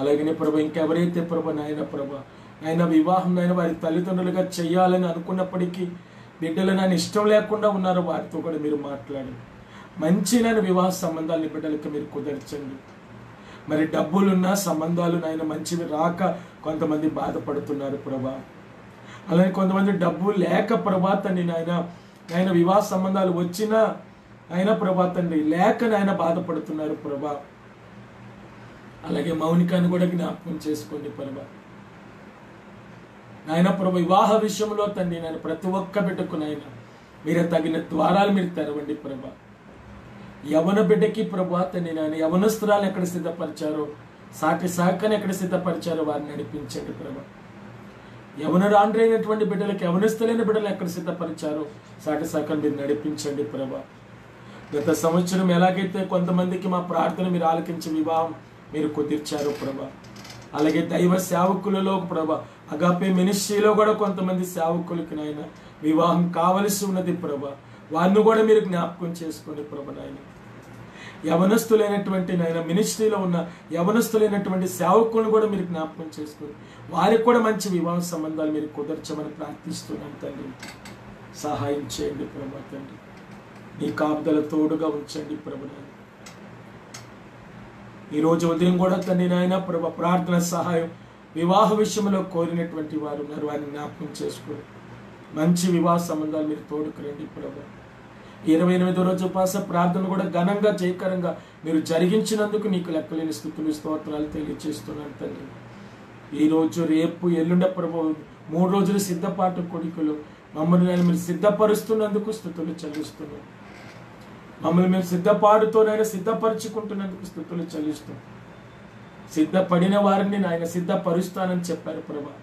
[SPEAKER 1] అలాగనే ప్రభా ఇంకెవరైతే ప్రభా నాయన ప్రభా నాయన వివాహం నాయన వారి తల్లిదండ్రులుగా చెయ్యాలని అనుకున్నప్పటికీ బిడ్డలు నాయన ఇష్టం లేకుండా ఉన్నారో వారితో కూడా మీరు మాట్లాడండి. మంచి నాయన వివాహ సంబంధాలని బిడ్డలకి మీరు కుదర్చండి. మరి డబ్బులున్న సంబంధాలు నాయన మంచివి రాక కొంతమంది బాధపడుతున్నారు ప్రభా. అలాగే కొంతమంది డబ్బు లేక ప్రభా తండ్రి నాయన వివాహ సంబంధాలు వచ్చినా ఆయన ప్రభా తండ్రి లేక నాయన బాధపడుతున్నారు ప్రభా. అలాగే మౌనికాన్ని కూడా జ్ఞాపకం చేసుకోండి ప్రభా. నాయన ప్రభా వివాహ విషయంలో తండ్రి నాయన ప్రతి ఒక్క బిడ్డకు నాయన మీరే తగిన ద్వారాలు మీరు తెరవండి ప్రభా. యవన బిడ్డకి ప్రభా తండ్రి నాయన యవనస్తురాలు ఎక్కడ సిద్ధపరిచారో, సాటి సాకని ఎక్కడ సిద్ధపరిచారో వారిని నడిపించండి ప్రభా. యవనరాండ్రైనటువంటి బిడ్డలకు యవనస్తులైన బిడ్డలు ఎక్కడ సిద్ధపరిచారో సాటి సాకని మీరు నడిపించండి ప్రభా. గత సంవత్సరం ఎలాగైతే కొంతమందికి మా ప్రార్థన మీరు ఆలకించి వివాహం మీరు కుదిర్చారు ప్రభా, అలాగే దైవ సేవకులలో ప్రభా అగాపే మినిస్ట్రీలో కూడా కొంతమంది సేవకులకి నాయన వివాహం కావలసి ఉన్నది ప్రభా. వారిని కూడా మీరు జ్ఞాపకం చేసుకోండి ప్రభా నాయన. యవనస్తులైనటువంటి నాయన మినిస్ట్రీలో ఉన్న యవనస్తులైనటువంటి సేవకులను కూడా మీరు జ్ఞాపకం చేసుకోండి. వారికి కూడా మంచి వివాహ సంబంధాలు మీరు కుదర్చమని ప్రార్థిస్తున్నాను తండ్రి. సహాయం చేయండి ప్రభా తండ్రి. నీ కాపుదల తోడుగా ఉంచండి ప్రభా నాయన. ఈరోజు ఉదయం కూడా తండ్రి నాయన ప్రభా ప్రార్థన సహాయం వివాహ విషయంలో కోరినటువంటి వారు ఉన్నారు, వారిని జ్ఞాపకం చేసుకోండి. మంచి వివాహ సంబంధాలు మీరు తోడుకురండి ప్రభా. 28వ రోజు ఉపవాస ప్రార్థన కూడా ఘనంగా జయకరంగా మీరు జరిగించినందుకు నీకు లెక్కలేని స్తుతులు స్తోత్రాలు తెలియజేస్తున్నాను తండ్రి. ఈరోజు రేపు ఎల్లుండ ప్రభు 3 రోజులు సిద్ధపాటు కొడుకులు మమ్మల్ని నేను మీరు సిద్ధపరుస్తున్నందుకు స్తుతులు చెల్లిస్తున్నాను. మమ్మల్ని మేము సిద్ధపాటుతోనైనా సిద్ధపరచుకుంటున్నందుకు స్తుతులు చెల్లిస్తున్నాం. సిద్ధపడిన వారిని నాయన సిద్ధపరుస్తానని చెప్పారు ప్రభా.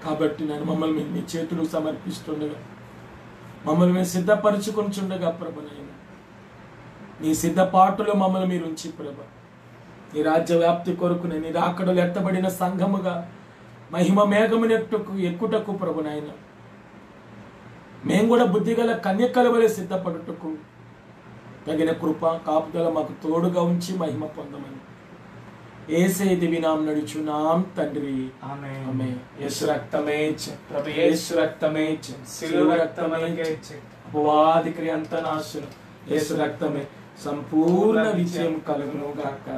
[SPEAKER 1] కాబట్టి నేను మమ్మల్ని మీ చేతులకు సమర్పిస్తుండగా మమ్మల్ని మేము సిద్ధపరచుకుంటుండగా ప్రభా నాయన నీ సిద్ధపాటులో మమ్మల్ని మీరు ఉంచి ప్రభా నీ రాజ్య వ్యాప్తి కొరకు నీ రాకడలు ఎత్తబడిన సంఘముగా మహిమ మేఘముని ఎక్కుటకు ప్రభు నాయన మేము కూడా బుద్ధిగల కన్యకల వలె సిద్ధపడుటకు తగిన కృప కాపుదల మాకు తోడుగా ఉంచి మహిమ పొందమని యేసయ్య దివ్య నామమున నడుచున్నాం తండ్రి. ఆమేన్. యేసు రక్తమే ప్రభు యేసు రక్తమే శిలువ రక్తమే అపవాది క్రియ అంత నాశనం యేసు రక్తమే సంపూర్ణ విజయం కలుగును గాక.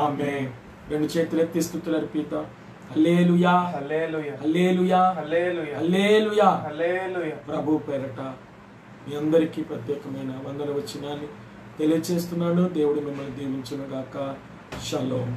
[SPEAKER 1] ఆమేన్. రెండు చేతులు ఎత్తి స్తుతులు అర్పిద్దాం. హల్లెలూయా హల్లెలూయా హల్లెలూయా హల్లెలూయా హల్లెలూయా హల్లెలూయా. ప్రభు పేరట మీ అందరికీ ప్రత్యేకమైన వందన వచనాన్ని తెలియజేస్తున్నాను. దేవుడు మిమ్మల్ని దీవించును గాక. షలోమ్.